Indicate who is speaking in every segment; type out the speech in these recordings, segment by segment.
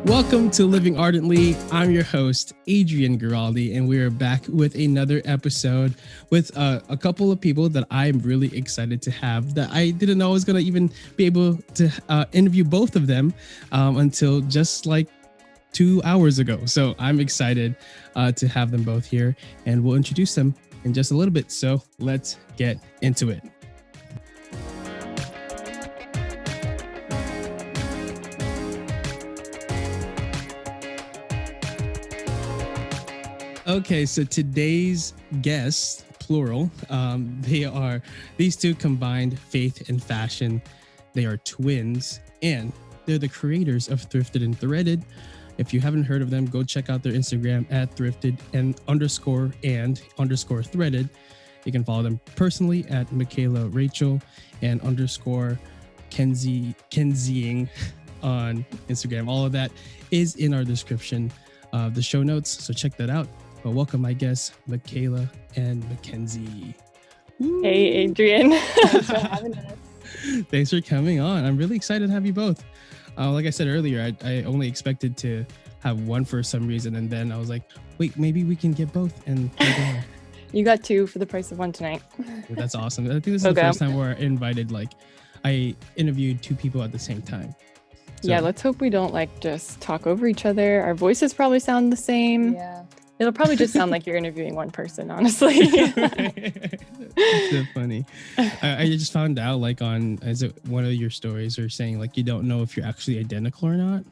Speaker 1: Welcome to Living Ardently. I'm your host, Adrian Giraldi, and we are back with another episode with a couple of people that I'm really excited to have that I didn't know I was going to even be able to interview both of them until just like 2 hours ago. So I'm excited to have them both here, and we'll introduce them in just a little bit. So let's get into it. Okay, so today's guests, plural, these two combined faith and fashion. They are twins, and they're the creators of Thrifted and Threaded. If you haven't heard of them, go check out their Instagram at thrifted and underscore threaded. You can follow them personally at Michaela Rachel and underscore Kenzieing on Instagram. All of that is in our description of the show notes, so check that out. But welcome, my guests, Michaela and Mackenzie. Woo.
Speaker 2: Hey, Adrian. Thanks for having us.
Speaker 1: Thanks for coming on. I'm really excited to have you both. Like I said earlier, I only expected to have one for some reason, and then I was like, wait, maybe we can get both. And
Speaker 2: you got two for the price of one tonight.
Speaker 1: That's awesome. I think this is the first time where I interviewed two people at the same time. So,
Speaker 2: yeah, let's hope we don't just talk over each other. Our voices probably sound the same.
Speaker 3: Yeah.
Speaker 2: It'll probably just sound like you're interviewing one person, honestly.
Speaker 1: That's so funny. I just found out is it one of your stories or saying you don't know if you're actually identical or not?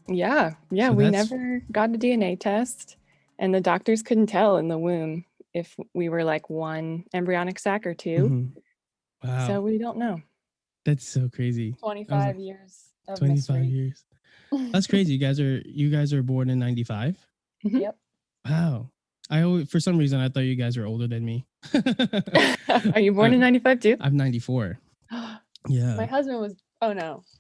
Speaker 2: Yeah. So we never got a DNA test, and the doctors couldn't tell in the womb if we were one embryonic sac or two.
Speaker 1: Mm-hmm. Wow.
Speaker 2: So we don't know.
Speaker 1: That's so crazy.
Speaker 3: 25 years of
Speaker 1: 25
Speaker 3: mystery.
Speaker 1: years. That's crazy. You guys are born in 95?
Speaker 2: Mm-hmm.
Speaker 3: Yep.
Speaker 1: Wow. For some reason, I thought you guys were older than me.
Speaker 2: Are you born in 95 too?
Speaker 1: I'm 94. Yeah.
Speaker 3: My husband was,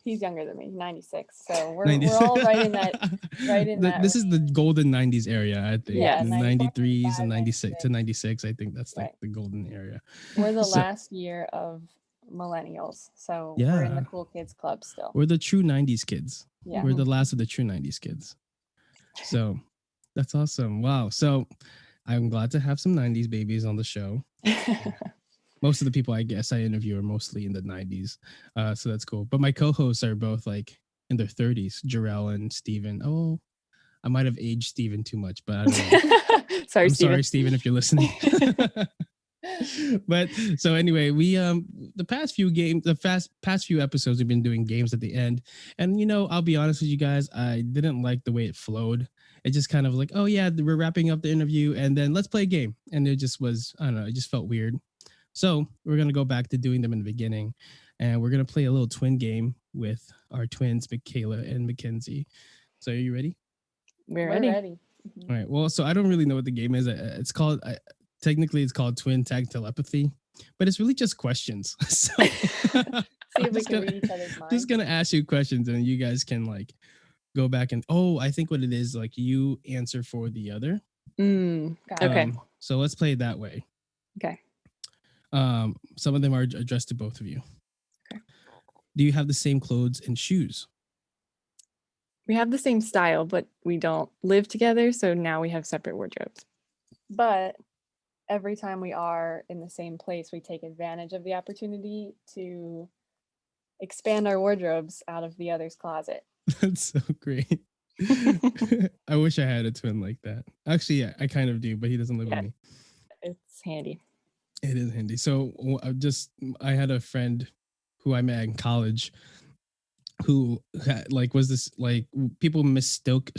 Speaker 3: he's younger than me, 96. So we're
Speaker 1: 96.
Speaker 3: all right in that.
Speaker 1: This is the golden 90s area, I think.
Speaker 3: Yeah,
Speaker 1: 93s and 96
Speaker 3: 96.
Speaker 1: to 96. I think that's
Speaker 3: Right.
Speaker 1: the golden area.
Speaker 3: We're the last year of millennials. So
Speaker 1: Yeah.
Speaker 3: we're in the cool kids club still.
Speaker 1: We're the true 90s kids.
Speaker 3: Yeah.
Speaker 1: We're the last of the true 90s kids. So that's awesome. Wow. So I'm glad to have some 90s babies on the show. Most of the people I guess I interview are mostly in the 90s. So that's cool. But my co-hosts are both in their 30s, Jarrell and Steven. Oh, I might have aged Steven too much, but I don't know.
Speaker 2: Sorry, Steven.
Speaker 1: Sorry, Steven, if you're listening. But so anyway, we the past few episodes we've been doing games at the end. And I'll be honest with you guys, I didn't like the way it flowed. It just kind of oh yeah, we're wrapping up the interview and then let's play a game. And it just was, I don't know, it just felt weird. So we're going to go back to doing them in the beginning, and we're going to play a little twin game with our twins, Michaela and Mackenzie. So are you ready?
Speaker 2: We're ready.
Speaker 3: Mm-hmm.
Speaker 1: All right. Well, so I don't really know what the game is. It's called, technically it's called Twin Tag Telepathy, but it's really just questions. So
Speaker 3: See if we can read each other's minds.
Speaker 1: Just going to ask you questions and you guys can go back and, I think what it is, you answer for the other.
Speaker 2: Okay.
Speaker 1: So let's play it that way.
Speaker 2: Okay.
Speaker 1: Some of them are addressed to both of you.
Speaker 2: Okay.
Speaker 1: Do you have the same clothes and shoes?
Speaker 2: We have the same style, but we don't live together, so now we have separate wardrobes.
Speaker 3: But every time we are in the same place, we take advantage of the opportunity to expand our wardrobes out of the other's closet.
Speaker 1: That's so great. I wish I had a twin like that. Actually, yeah, I kind of do, but he doesn't live with me.
Speaker 2: It's handy.
Speaker 1: It is handy. So I had a friend who I met in college who was this people mistook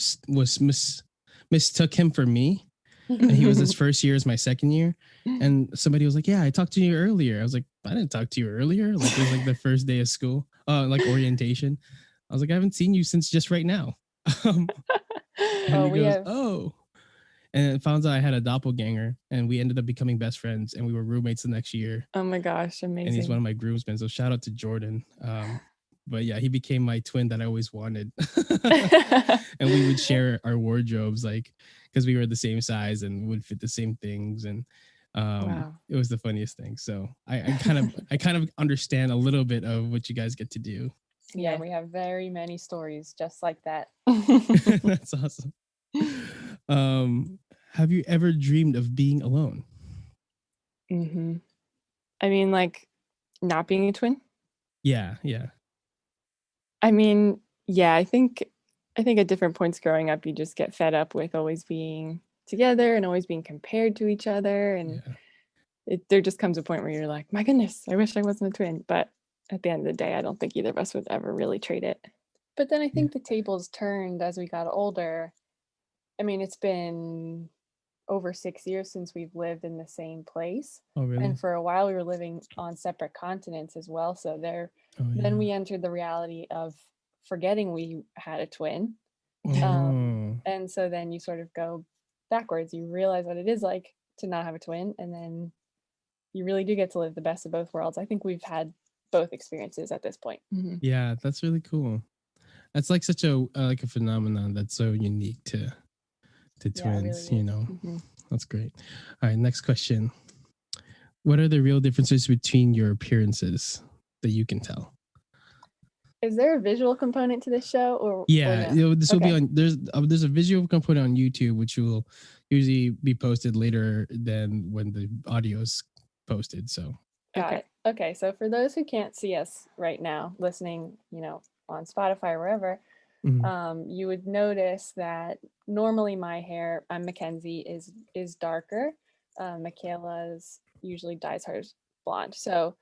Speaker 1: him for me. And he was his first year as my second year. And somebody was like, yeah, I talked to you earlier. I was like, I didn't talk to you earlier. It was the first day of school, orientation. I was like, I haven't seen you since just right now. And he goes, and it found out I had a doppelganger, and we ended up becoming best friends, and we were roommates the next year.
Speaker 2: Oh my gosh, amazing.
Speaker 1: And he's one of my groomsmen. So shout out to Jordan. But yeah, he became my twin that I always wanted. And we would share our wardrobes, because we were the same size and would fit the same things. And
Speaker 2: wow.
Speaker 1: It was the funniest thing. So I kind of understand a little bit of what you guys get to do.
Speaker 3: Yeah, we have very many stories just like that.
Speaker 1: That's awesome. Have you ever dreamed of being alone?
Speaker 2: Mm-hmm. I mean, like, not being a twin?
Speaker 1: Yeah.
Speaker 2: I mean, yeah, I think at different points growing up, you just get fed up with always being together and always being compared to each other. And there just comes a point where you're like, my goodness, I wish I wasn't a twin. But at the end of the day, I don't think either of us would ever really trade it.
Speaker 3: But then I think the tables turned as we got older. I mean, it's been over 6 years since we've lived in the same place.
Speaker 1: Oh, really?
Speaker 3: And for a while we were living on separate continents as well. So then we entered the reality of forgetting we had a twin. And so then you sort of go backwards. You realize what it is like to not have a twin, and then you really do get to live the best of both worlds. I think we've had both experiences at this point.
Speaker 2: Mm-hmm.
Speaker 1: Yeah, that's really cool. That's like such a like a phenomenon that's so unique to twins,
Speaker 3: really
Speaker 1: you know.
Speaker 2: Mm-hmm.
Speaker 1: That's great. All right, next question. What are the real differences between your appearances that you can tell?
Speaker 3: Is there a visual component to this show, or
Speaker 1: yeah,
Speaker 3: or
Speaker 1: no? This will be on. There's a visual component on YouTube, which will usually be posted later than when the audio's posted. So
Speaker 3: got it. Okay, so for those who can't see us right now, listening, on Spotify or wherever, you would notice that normally my hair, I'm Mackenzie, is darker. Michaela's usually dyes hers blonde. So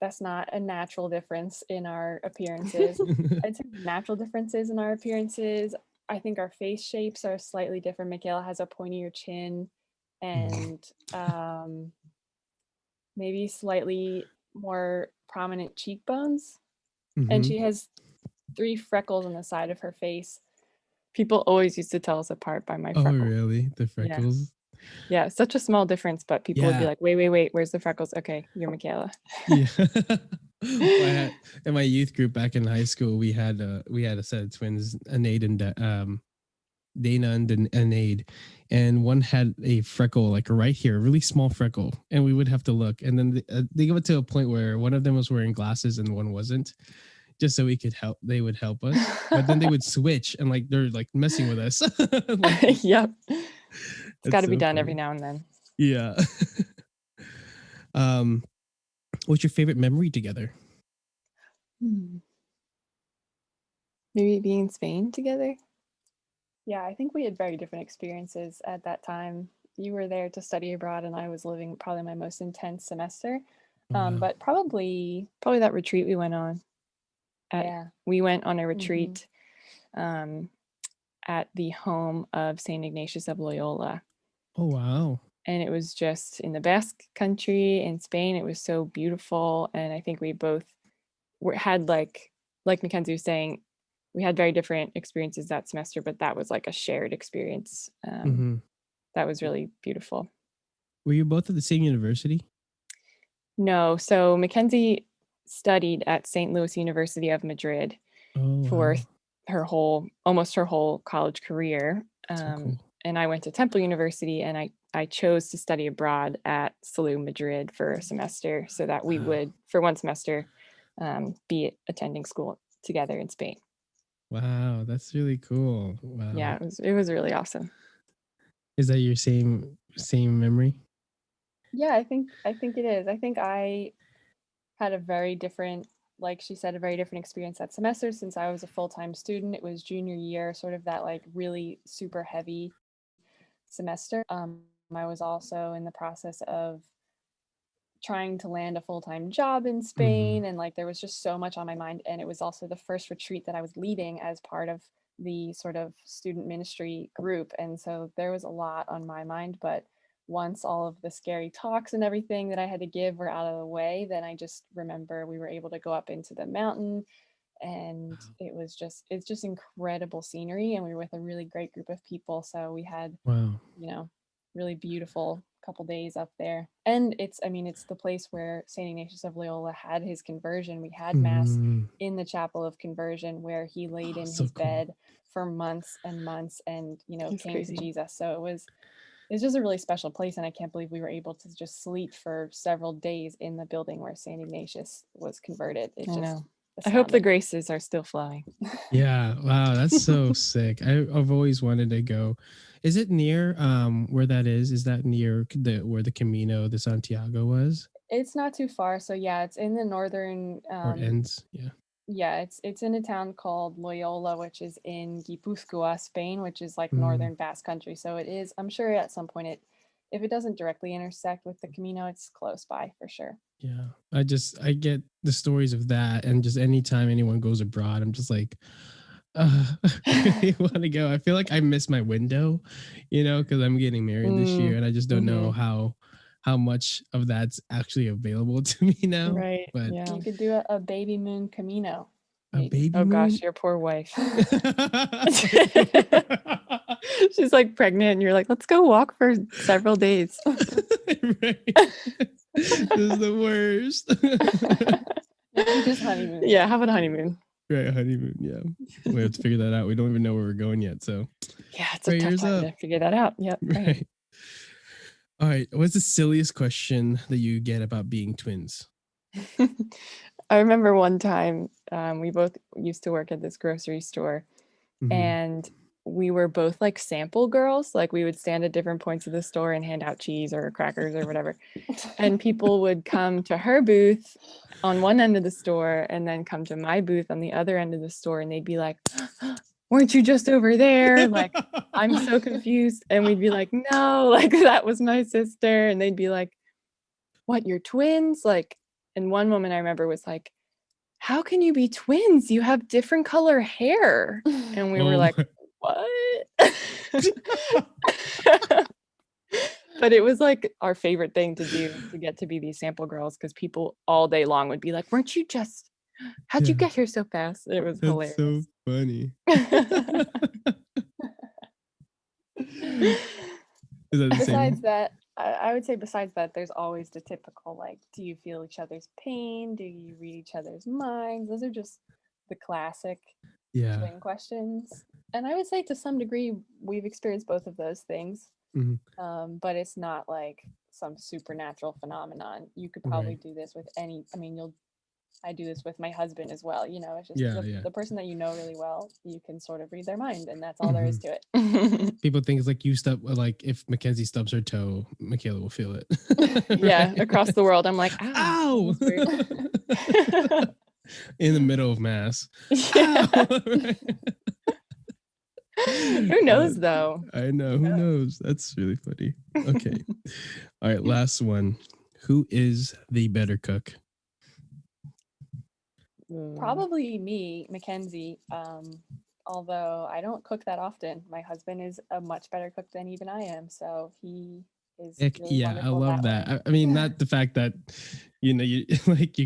Speaker 3: that's not a natural difference in our appearances. I'd say natural differences in our appearances. I think our face shapes are slightly different. Michaela has a pointier chin and maybe slightly more prominent cheekbones. And she has 3 freckles on the side of her face.
Speaker 2: People always used to tell us apart by my freckles.
Speaker 1: Oh, really? The freckles?
Speaker 2: Yeah, such a small difference, but people would be like, wait, where's the freckles? Okay, you're Michaela.
Speaker 1: Yeah. In my youth group back in high school, we had a set of twins, Anaid and Dana and Anaid, and one had a freckle like right here, a really small freckle, and we would have to look. And then they got to a point where one of them was wearing glasses and one wasn't, just so we could help. They would help us, but then they would switch and like they're like messing with us.
Speaker 2: Like, yep, it's got to be done every now and then.
Speaker 1: Yeah. What's your favorite memory together?
Speaker 2: Maybe being in Spain together.
Speaker 3: Yeah, I think we had very different experiences at that time. You were there to study abroad, and I was living probably my most intense semester. But probably
Speaker 2: that retreat we went on. We went on a retreat at the home of St. Ignatius of Loyola.
Speaker 1: Oh, wow.
Speaker 3: And it was just in the Basque country in Spain. It was so beautiful. And I think we both had like Mackenzie was saying, we had very different experiences that semester, but that was like a shared experience. That was really beautiful.
Speaker 1: Were you both at the same university?
Speaker 2: No. So Mackenzie studied at St. Louis University of Madrid for almost her whole college career.
Speaker 1: So cool.
Speaker 2: And I went to Temple University, and I chose to study abroad at SLU Madrid for a semester so that we would, for one semester, be attending school together in Spain.
Speaker 1: Wow, that's really cool. Wow.
Speaker 2: Yeah, it was really awesome.
Speaker 1: Is that your same memory?
Speaker 3: Yeah, I think it is. I think I had a very different, like she said, a very different experience that semester since I was a full-time student. It was junior year, sort of that like really super heavy semester. I was also in the process of trying to land a full-time job in Spain, and like there was just so much on my mind. And it was also the first retreat that I was leading as part of the sort of student ministry group, and so there was a lot on my mind. But once all of the scary talks and everything that I had to give were out of the way, then I just remember we were able to go up into the mountain, and it's just incredible scenery, and we were with a really great group of people. So we had really beautiful couple days up there. And it's the place where St. Ignatius of Loyola had his conversion. We had mass in the chapel of conversion where he laid in his bed for months and months and came to Jesus. So it's just a really special place, and I can't believe we were able to just sleep for several days in the building where St. Ignatius was converted.
Speaker 2: I hope the Graces are still flying.
Speaker 1: Yeah. Wow. That's so sick. I've always wanted to go. Is it near where that is? Is that near where the Camino de Santiago was?
Speaker 3: It's not too far. So yeah, it's in the northern
Speaker 1: Or ends? Yeah.
Speaker 3: Yeah, it's in a town called Loyola, which is in Guipúzcoa, Spain, which is like
Speaker 1: Mm.
Speaker 3: northern Basque Country. So it is, I'm sure at some point if it doesn't directly intersect with the Camino, it's close by for sure.
Speaker 1: Yeah. I get the stories of that, and just anytime anyone goes abroad, I'm just like, I really want to go. I feel like I missed my window, because I'm getting married this year, and I just don't know how much of that's actually available to me now.
Speaker 2: Right.
Speaker 1: But
Speaker 2: yeah.
Speaker 3: You could do a baby moon Camino.
Speaker 1: a baby
Speaker 2: Oh
Speaker 1: moon?
Speaker 2: gosh, your poor wife. She's like pregnant and you're like, let's go walk for several days.
Speaker 1: Right. This is the worst.
Speaker 3: Maybe just honeymoon.
Speaker 2: Yeah, have a honeymoon.
Speaker 1: Right, honeymoon. Yeah, we have to figure that out. We don't even know where we're going yet. So
Speaker 2: yeah, it's a tough time to figure that out. Yep.
Speaker 1: Right. All right. What's the silliest question that you get about being twins?
Speaker 2: I remember one time we both used to work at this grocery store, and we were both like sample girls. Like we would stand at different points of the store and hand out cheese or crackers or whatever. And people would come to her booth on one end of the store and then come to my booth on the other end of the store. And they'd be like, weren't you just over there? Like, I'm so confused. And we'd be like, no, like that was my sister. And they'd be like, what, you're twins? Like, and one woman I remember was like, how can you be twins? You have different color hair. And we were like, what? But it was like our favorite thing to do, to get to be these sample girls, because people all day long would be like, weren't you just, how'd you get here so fast? It was hilarious.
Speaker 1: So funny.
Speaker 3: Besides that, I would say besides that, there's always the typical, like, do you feel each other's pain? Do you read each other's minds? Those are just the classic twin questions. And I would say to some degree, we've experienced both of those things. But it's not like some supernatural phenomenon. You could probably do this with I do this with my husband as well. It's just the person that you know really well, you can sort of read their mind, and that's all there is to it.
Speaker 1: People think it's like like if Mackenzie stubs her toe, Michaela will feel it.
Speaker 2: Yeah, across the world. I'm like, ow.
Speaker 1: In the middle of mass.
Speaker 2: Yeah. Who knows though?
Speaker 1: I know. Who knows? That's really funny. Okay. All right. Last one. Who is the better cook?
Speaker 3: Probably me, Mackenzie. Although I don't cook that often. My husband is a much better cook than even I am. So he is really
Speaker 1: I love that. I mean, not the fact that you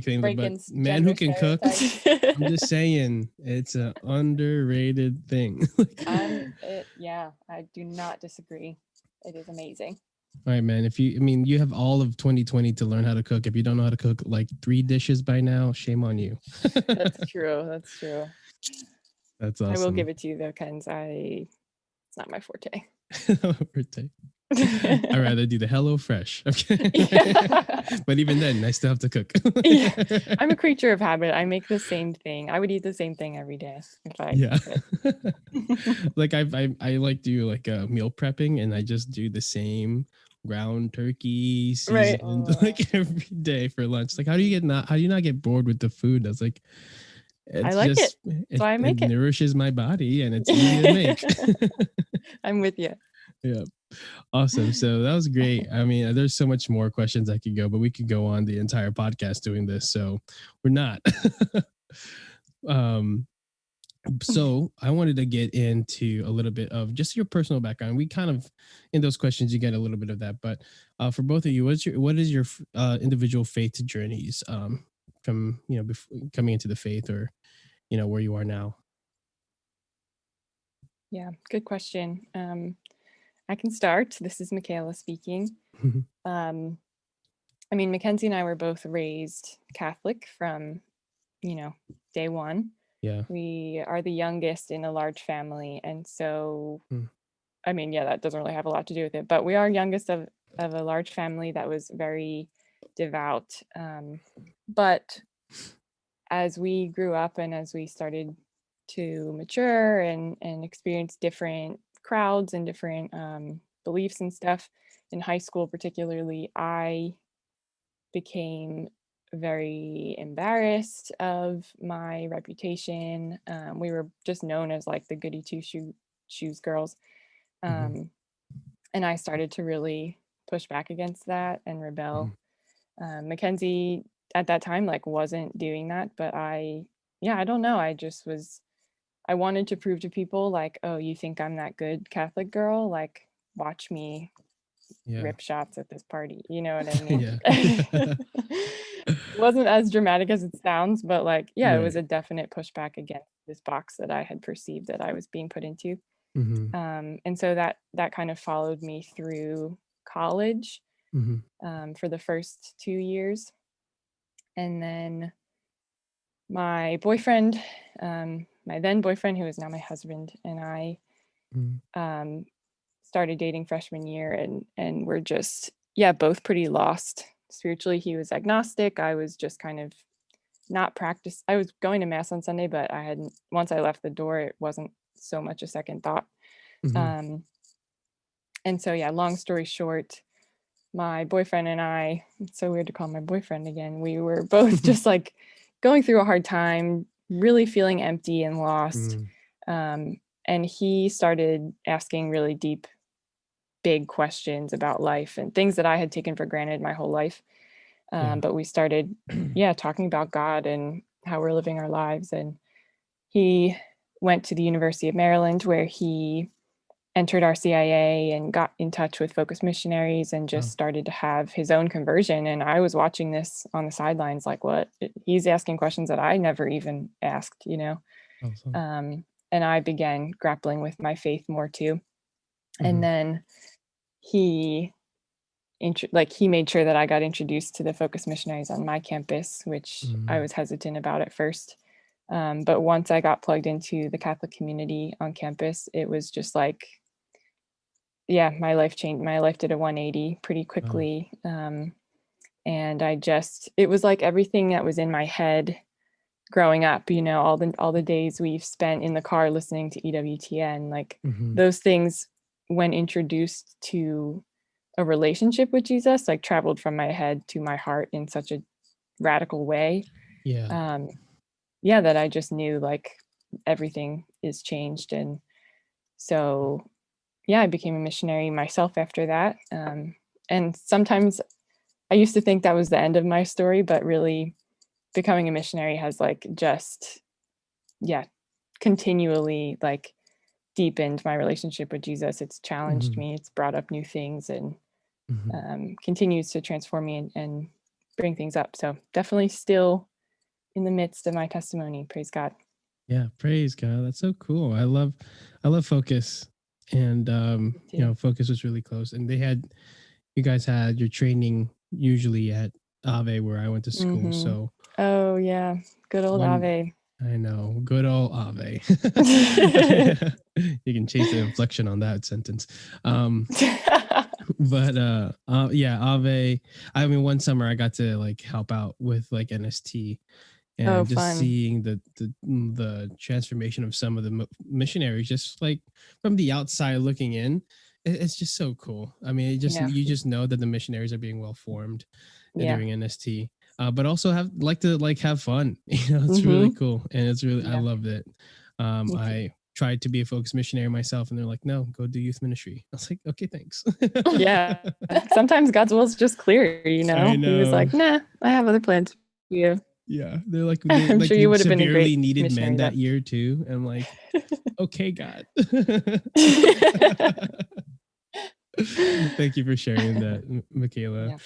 Speaker 1: claim it, but man who can cook. I'm just saying it's an underrated thing.
Speaker 3: I do not disagree. It is amazing.
Speaker 1: All right, man. You have all of 2020 to learn how to cook. If you don't know how to cook like 3 dishes by now, shame on you.
Speaker 2: That's true.
Speaker 1: That's awesome.
Speaker 2: I will give it to you though, Kenz. It's not my forte.
Speaker 1: I'd rather do the Hello Fresh. Okay. But even then, I still have to cook.
Speaker 2: I'm a creature of habit. I make the same thing. I would eat the same thing every day if I could.
Speaker 1: Like I like do like meal prepping, and I just do the same ground turkey seasoned like every day for lunch. Like how do you not get bored with the food? That's like
Speaker 2: I like it. So I make it.
Speaker 1: It nourishes my body and it's easy to make.
Speaker 2: I'm with you.
Speaker 1: Yeah. Awesome. So that was great. I mean, there's so much more questions I could go, but we could go on the entire podcast doing this. So we're not. So I wanted to get into a little bit of just your personal background. We kind of, in those questions, you get a little bit of that, but for both of you, what is your individual faith journeys from, before coming into the faith, or, where you are now?
Speaker 2: Yeah, good question. I can start. This is Michaela speaking. Mackenzie and I were both raised Catholic from, day one.
Speaker 1: Yeah.
Speaker 2: We are the youngest in a large family. And so, that doesn't really have a lot to do with it, but we are youngest of a large family that was very devout. But as we grew up and as we started to mature and experience different crowds and different beliefs and stuff, in high school particularly, I became very embarrassed of my reputation. We were just known as like the goody two shoes girls. And I started to really push back against that and rebel. Mackenzie at that time like wasn't doing that, but I don't know. I wanted to prove to people like, oh, you think I'm that good Catholic girl? Like, watch me rip shots at this party. You know what I mean? It wasn't as dramatic as it sounds, but like, yeah, it was a definite pushback against this box that I had perceived that I was being put into. And so that kind of followed me through college for the first 2 years. And then my boyfriend, my then boyfriend, who is now my husband, and I started dating freshman year, and we're just, both pretty lost spiritually. He was agnostic. I was just kind of not practice. I was going to mass on Sunday, but I hadn't, once I left the door, it wasn't so much a second thought. And so, long story short, my boyfriend and I, it's so weird to call my boyfriend again, we were both just like going through a hard time, really feeling empty and lost. And he started asking really deep, big questions about life and things that I had taken for granted my whole life. But we started, talking about God and how we're living our lives. And he went to the University of Maryland, where he entered RCIA and got in touch with Focus Missionaries and just started to have his own conversion. And I was watching this on the sidelines, like, what? He's asking questions that I never even asked, you know? Awesome. And I began grappling with my faith more too. And then he made sure that I got introduced to the Focus Missionaries on my campus, which I was hesitant about at first. But once I got plugged into the Catholic community on campus, it was just like, my life changed. My life did a 180 pretty quickly. And it was like everything that was in my head growing up, you know, all the days we've spent in the car listening to EWTN, like those things, when introduced to a relationship with Jesus, like traveled from my head to my heart in such a radical way. That I just knew like everything is changed. And so, I became a missionary myself after that. And sometimes I used to think that was the end of my story, but really becoming a missionary has like just, continually like deepened my relationship with Jesus. It's challenged me. It's brought up new things and continues to transform me and bring things up. So definitely still in the midst of my testimony. Praise God.
Speaker 1: Yeah, praise God. That's so cool. I love Focus, and Focus was really close, and you guys had your training usually at Ave, where I went to school. So
Speaker 2: good old Ave.
Speaker 1: I know, good old Ave. You can chase the inflection on that sentence. But Ave. I mean, one summer I got to like help out with like NST. And just fun. Seeing the transformation of some of the missionaries, just like from the outside looking in, it's just so cool. I mean, you just know that the missionaries are being well formed during NST, but also have fun. You know, it's really cool, and it's really I loved it. I tried to be a Focus missionary myself, and they're like, "No, go do youth ministry." I was like, "Okay, thanks."
Speaker 2: Sometimes God's will is just clear. You know, He was like, "Nah, I have other plans for you."
Speaker 1: Yeah, they're like,
Speaker 2: I'm sure you would have been a great
Speaker 1: needed men that year too. I'm like, okay, God. Thank you for sharing that, Michaela.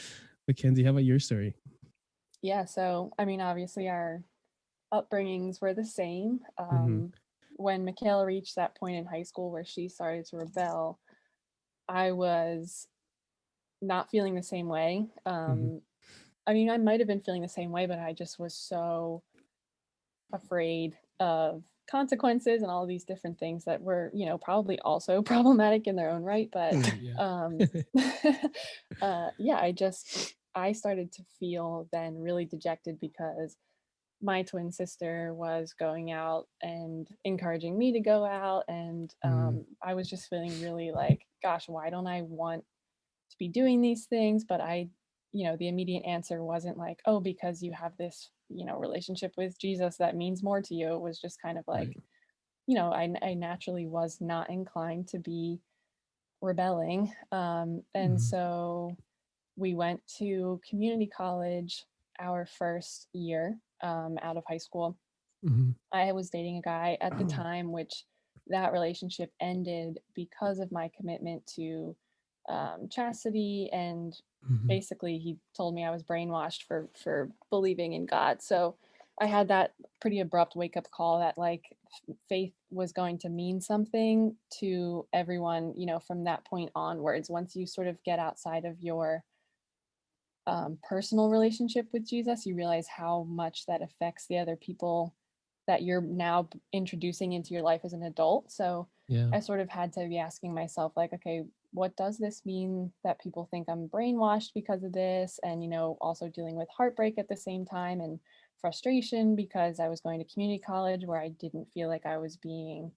Speaker 1: Mackenzie, how about your story?
Speaker 3: Yeah, so I mean, obviously our upbringings were the same. When Michaela reached that point in high school where she started to rebel, I was not feeling the same way. I mean, I might have been feeling the same way, but I just was so afraid of consequences and all these different things that were, you know, probably also problematic in their own right. But I started to feel then really dejected because my twin sister was going out and encouraging me to go out. And I was just feeling really like, gosh, why don't I want to be doing these things? But the immediate answer wasn't like, oh, because you have this, relationship with Jesus, that means more to you. It was just kind of like, I naturally was not inclined to be rebelling. And so we went to community college our first year out of high school. I was dating a guy at the time, which that relationship ended because of my commitment to chastity, and basically he told me I was brainwashed for believing in God. So I had that pretty abrupt wake up call that like faith was going to mean something to everyone, from that point onwards. Once you sort of get outside of your personal relationship with Jesus, you realize how much that affects the other people that you're now introducing into your life as an adult. So I sort of had to be asking myself, like, okay, what does this mean that people think I'm brainwashed because of this? And, also dealing with heartbreak at the same time, and frustration because I was going to community college where I didn't feel like I was being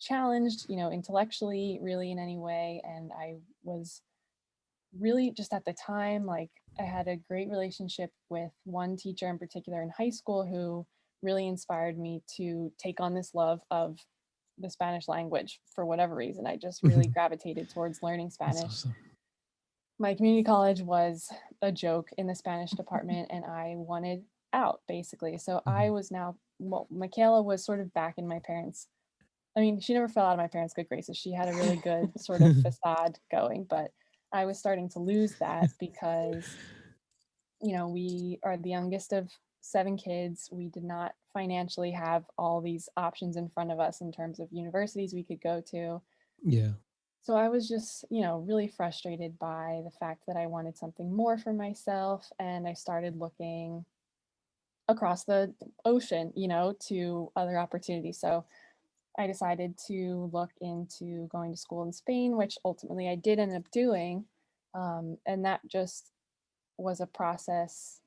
Speaker 3: challenged, intellectually really in any way. And I was really just at the time, like, I had a great relationship with one teacher in particular in high school who really inspired me to take on this love of the Spanish language. For whatever reason, I just really gravitated towards learning Spanish.
Speaker 1: That's awesome.
Speaker 3: My community college was a joke in the Spanish department, and I wanted out, basically. So I was now, Michaela was sort of back in my parents', I mean, she never fell out of my parents' good graces. She had a really good sort of facade going, but I was starting to lose that because, we are the youngest of 7 kids. We did not financially have all these options in front of us in terms of universities we could go to.
Speaker 1: Yeah.
Speaker 3: So I was just, really frustrated by the fact that I wanted something more for myself. And I started looking across the ocean, to other opportunities. So I decided to look into going to school in Spain, which ultimately I did end up doing. And that just was a process,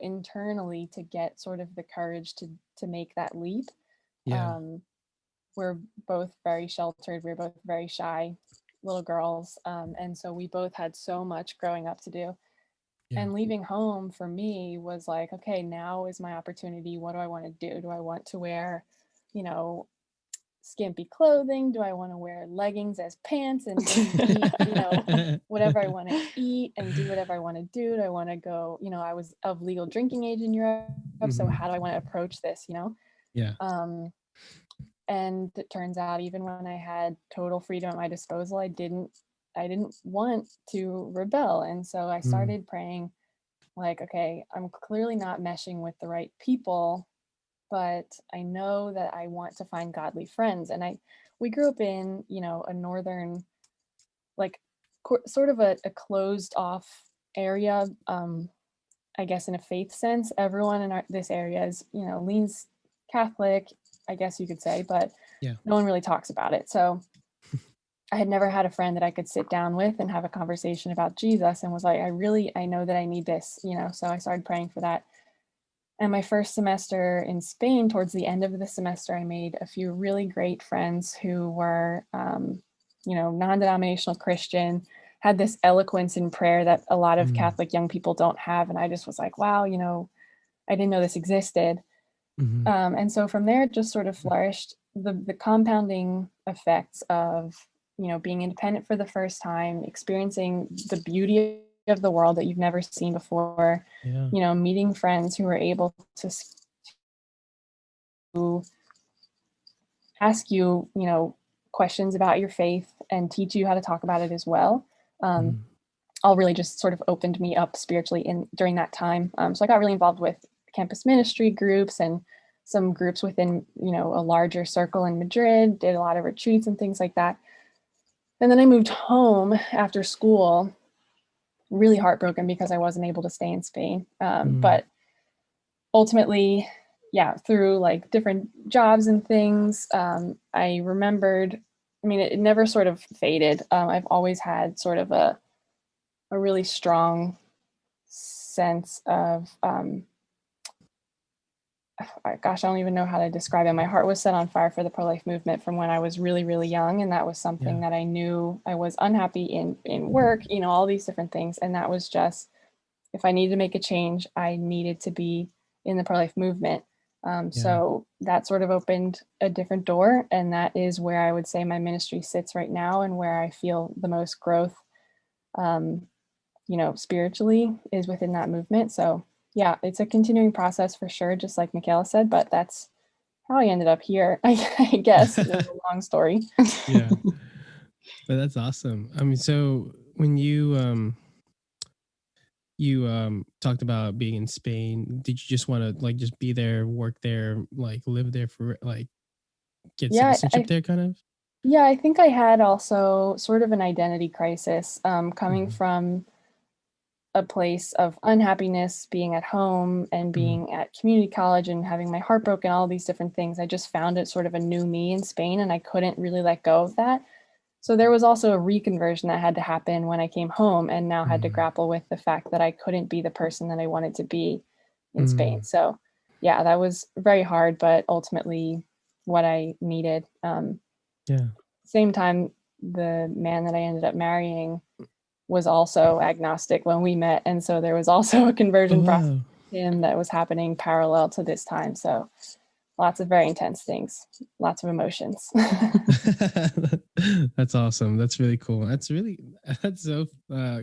Speaker 3: internally to get sort of the courage to make that leap.
Speaker 1: Yeah.
Speaker 3: We're both very sheltered. We're both very shy little girls. And so we both had so much growing up to do.
Speaker 1: Yeah.
Speaker 3: And leaving home for me was like, okay, now is my opportunity. What do I want to do? Do I want to wear, skimpy clothing? Do I want to wear leggings as pants and eat, whatever I want to eat and do whatever I want to do? Do I want to go, I was of legal drinking age in Europe. So how do I want to approach this,
Speaker 1: Yeah.
Speaker 3: And it turns out even when I had total freedom at my disposal, I didn't want to rebel. And so I started praying like, okay, I'm clearly not meshing with the right people, but I know that I want to find godly friends. And we grew up in, a northern, like sort of a closed off area. I guess in a faith sense, everyone in this area is, leans Catholic, I guess you could say, but no one really talks about it. So I had never had a friend that I could sit down with and have a conversation about Jesus, and was like, I know that I need this, so I started praying for that. And my first semester in Spain, towards the end of the semester, I made a few really great friends who were, non-denominational Christian, had this eloquence in prayer that a lot of Catholic young people don't have. And I just was like, wow, I didn't know this existed. And so from there, it just sort of flourished. The compounding effects of, being independent for the first time, experiencing the beauty of the world that you've never seen before, meeting friends who are able to ask you, questions about your faith and teach you how to talk about it as well. All really just sort of opened me up spiritually during that time. So I got really involved with campus ministry groups and some groups within, a larger circle in Madrid, did a lot of retreats and things like that. And then I moved home after school, really heartbroken because I wasn't able to stay in Spain. But ultimately, through like different jobs and things, I remembered, it never sort of faded. I've always had sort of a really strong sense of gosh, I don't even know how to describe it. My heart was set on fire for the pro-life movement from when I was really, really young. And that was something that I knew I was unhappy in work, you know, all these different things. And that was just, if I needed to make a change, I needed to be in the pro-life movement. So that sort of opened a different door. And that is where I would say my ministry sits right now, and where I feel the most growth, you know, spiritually, is within that movement. So yeah, it's a continuing process for sure, just like Michaela said, but that's how I ended up here, I guess. It's a long story.
Speaker 1: Yeah. But that's awesome. I mean, so when you talked about being in Spain, did you just want to like just be there, work there, like live there for like get citizenship there kind of?
Speaker 3: Yeah, I think I had also sort of an identity crisis, coming from a place of unhappiness, being at home and being at community college and having my heart broken, all these different things. I just found it sort of a new me in Spain, and I couldn't really let go of that. So there was also a reconversion that had to happen when I came home, and now had to grapple with the fact that I couldn't be the person that I wanted to be in Spain. So yeah, that was very hard, but ultimately what I needed. Same time, the man that I ended up marrying was also agnostic when we met. And so there was also a conversion process with him that was happening parallel to this time. So lots of very intense things, lots of emotions.
Speaker 1: That's awesome. That's really cool. That's so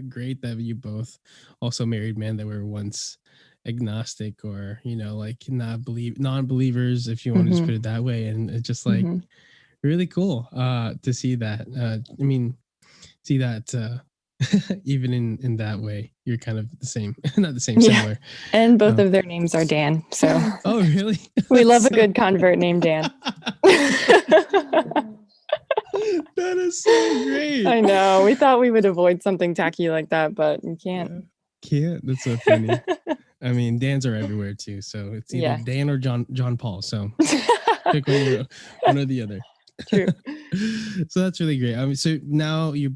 Speaker 1: great that you both also married men that were once agnostic, or, you know, like non-believers, if you want to just put it that way. And it's just like really cool to see that. I mean, see that even in that way, you're kind of the same, not the same, similar.
Speaker 2: And both of their names are Dan. So
Speaker 1: oh, really?
Speaker 2: We love a good convert named Dan.
Speaker 1: That is so great.
Speaker 2: I know. We thought we would avoid something tacky like that, but you can't.
Speaker 1: Can't. That's so funny. I mean, Dans are everywhere too. So it's either Dan or John Paul. So pick one or the other.
Speaker 2: True.
Speaker 1: So that's really great. I mean, so now you're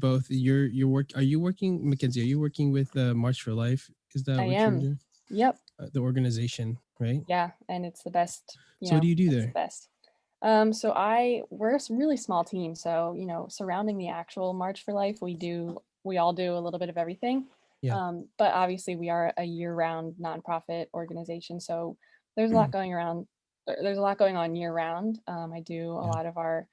Speaker 1: are you working, Mackenzie? Are you working with March for Life? Is that
Speaker 3: I
Speaker 1: what
Speaker 3: am.
Speaker 1: you're doing?
Speaker 3: Yep.
Speaker 1: The organization, right?
Speaker 3: Yeah, and it's the best.
Speaker 1: So what do you do there?
Speaker 3: The best. So we're a really small team. So, you know, surrounding the actual March for Life, we all do a little bit of everything.
Speaker 1: Yeah.
Speaker 3: But obviously we are a year-round nonprofit organization. So there's a lot going around. There's a lot going on year-round. I do a lot of our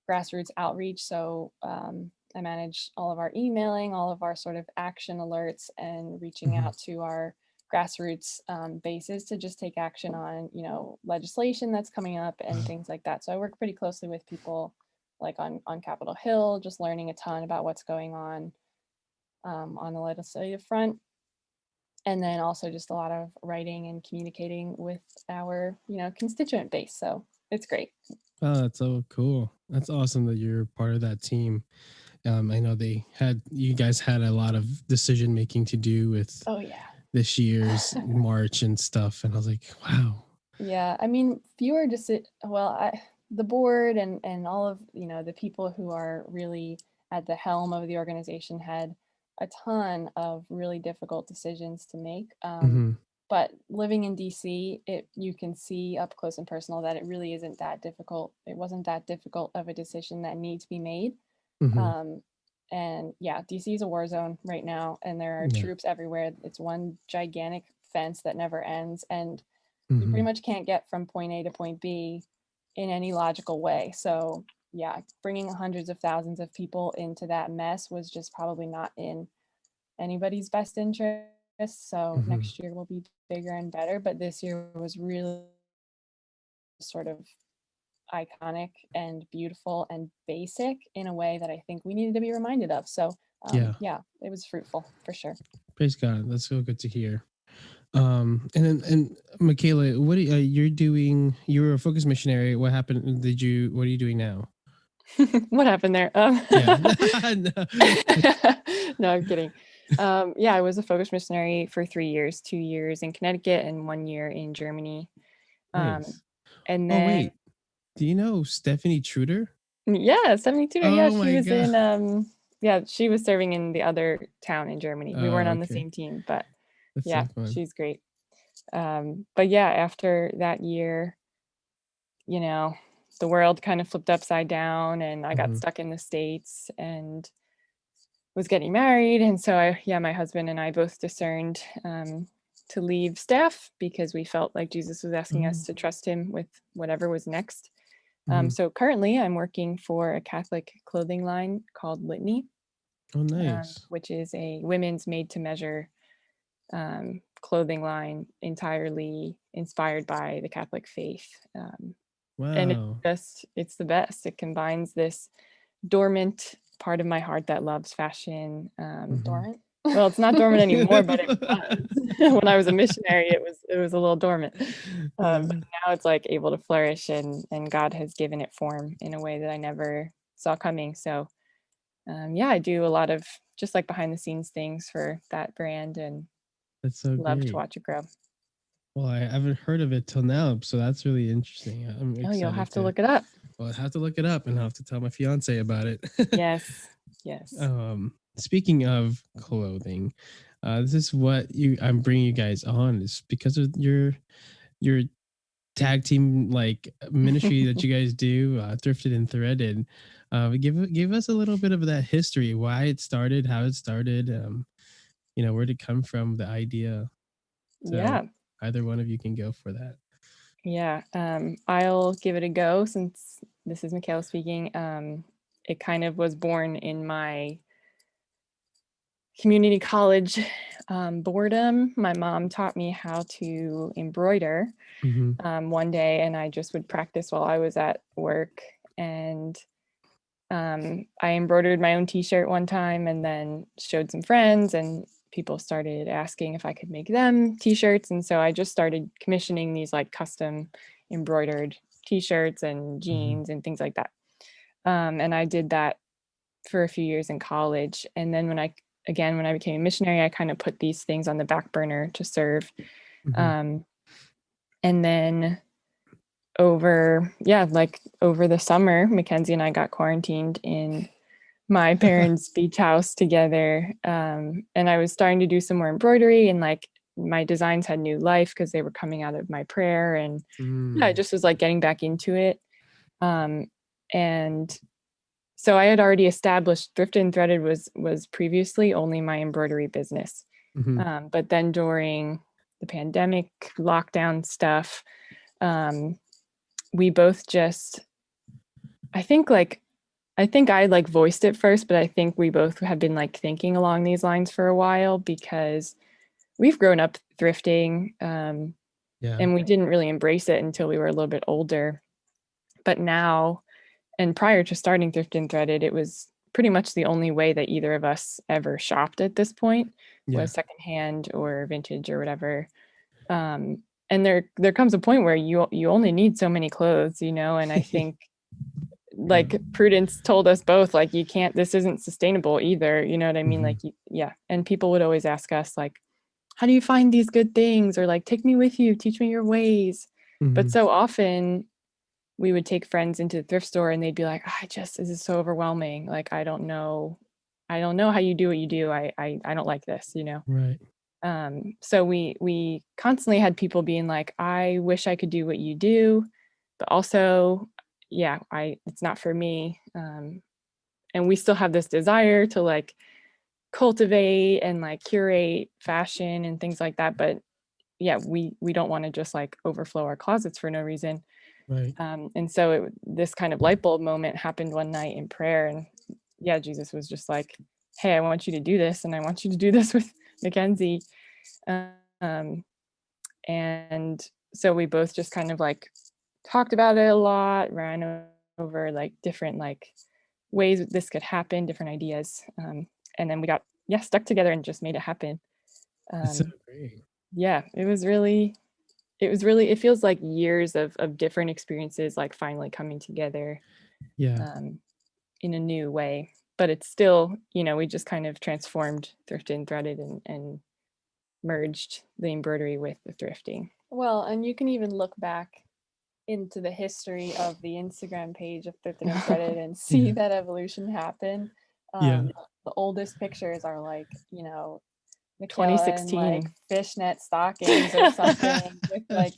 Speaker 3: grassroots outreach. So I manage all of our emailing, all of our sort of action alerts, and reaching out to our grassroots bases to just take action on, you know, legislation that's coming up and things like that. So I work pretty closely with people like on Capitol Hill, just learning a ton about what's going on the legislative front. And then also just a lot of writing and communicating with our, you know, constituent base. So it's great.
Speaker 1: Oh, that's so cool. That's awesome that you're part of that team. I know you guys had a lot of decision making to do with this year's March and stuff. And I was like, wow.
Speaker 3: Yeah. I mean, the board and all of, you know, the people who are really at the helm of the organization had a ton of really difficult decisions to make. But living in DC, you can see up close and personal that it really isn't that difficult. It wasn't that difficult of a decision that needs to be made. And yeah, DC is a war zone right now, and there are troops everywhere. It's one gigantic fence that never ends, and you pretty much can't get from point A to point B in any logical way. So yeah, bringing hundreds of thousands of people into that mess was just probably not in anybody's best interest. So next year will be bigger and better, but this year was really sort of iconic and beautiful and basic in a way that I think we needed to be reminded of. So yeah, it was fruitful for sure.
Speaker 1: Praise God. That's so good to hear. And Michaela, what you're doing? You were a focus missionary. What happened? What are you doing now?
Speaker 2: What happened there? No, I'm kidding. I was a focus missionary for 3 years, 2 years in Connecticut and 1 year in Germany.
Speaker 1: Nice.
Speaker 2: And then,
Speaker 1: wait, do you know Stephanie Truder?
Speaker 2: Yeah, Stephanie Truder.
Speaker 1: Oh,
Speaker 2: yeah, she was
Speaker 1: God.
Speaker 2: in she was serving in the other town in Germany. We weren't on the same team, but that's so she's great. But yeah, after that year, you know, the world kind of flipped upside down, and I got stuck in the States and was getting married. And so my husband and I both discerned to leave staff because we felt like Jesus was asking us to trust him with whatever was next. So currently I'm working for a Catholic clothing line called Litany.
Speaker 1: Oh, nice.
Speaker 2: Which is a women's made to measure clothing line entirely inspired by the Catholic faith.
Speaker 1: Wow.
Speaker 2: And it's the best. It combines this dormant part of my heart that loves fashion.
Speaker 3: Dormant?
Speaker 2: Well, it's not dormant anymore, but it was. When I was a missionary, it was a little dormant. But now it's like able to flourish, and God has given it form in a way that I never saw coming. So I do a lot of just like behind the scenes things for that brand, and
Speaker 1: that's so
Speaker 2: love
Speaker 1: great
Speaker 2: to watch it grow.
Speaker 1: Well, I haven't heard of it till now, so that's really interesting. I'm excited.
Speaker 2: You'll have to look it up.
Speaker 1: Well, I have to look it up, and I'll have to tell my fiance about it.
Speaker 2: Yes.
Speaker 1: Speaking of clothing, this is what I'm bringing you guys on is because of your tag team like ministry that you guys do, Thrifted and Threaded. Give us a little bit of that history, why it started, how it started, where did it come from, the idea. So either one of you can go for that.
Speaker 2: I'll give it a go since this is Michaela speaking. It kind of was born in my community college boredom. My mom taught me how to embroider one day, and I just would practice while I was at work. And I embroidered my own t-shirt one time and then showed some friends, and people started asking if I could make them t-shirts. And so I just started commissioning these like custom embroidered t-shirts and jeans and things like that. And I did that for a few years in college. And then when I became a missionary, I kind of put these things on the back burner to serve. And then over the summer, Mackenzie and I got quarantined in my parents' beach house together. And I was starting to do some more embroidery, and like my designs had new life because they were coming out of my prayer. And I just was like getting back into it. And so I had already established Thrifted and Threaded was previously only my embroidery business. But then during the pandemic lockdown stuff, we both just, I think I like voiced it first, but I think we both have been like thinking along these lines for a while because we've grown up thrifting, and we didn't really embrace it until we were a little bit older. But now, and prior to starting Thrifted and Threaded, it was pretty much the only way that either of us ever shopped at this point was secondhand or vintage or whatever. And there comes a point where you only need so many clothes, and I think like Prudence told us both, like, you can't, this isn't sustainable either. You know what I mean? Like, and people would always ask us like, how do you find these good things? Or like, take me with you, teach me your ways. But so often we would take friends into the thrift store and they'd be like, this is so overwhelming. Like, I don't know how you do what you do. I don't like this,
Speaker 1: Right.
Speaker 2: So we constantly had people being like, I wish I could do what you do, but also, it's not for me. And we still have this desire to like cultivate and like curate fashion and things like that. But we don't want to just like overflow our closets for no reason.
Speaker 1: Right.
Speaker 2: And so this kind of light bulb moment happened one night in prayer, and Jesus was just like, hey, I want you to do this, and I want you to do this with Mackenzie. And so we both just kind of like talked about it a lot, ran over like different like ways this could happen, different ideas. And then we got stuck together and just made it happen.
Speaker 1: That's so great.
Speaker 2: It feels like years of different experiences like finally coming together in a new way. But it's still, we just kind of transformed Thrifted and Threaded and merged the embroidery with the thrifting.
Speaker 3: Well, and you can even look back into the history of the Instagram page of Thrifted and Threaded and see that evolution happen. The oldest pictures are like, Michaela
Speaker 2: 2016.
Speaker 3: in like fishnet stockings or something with like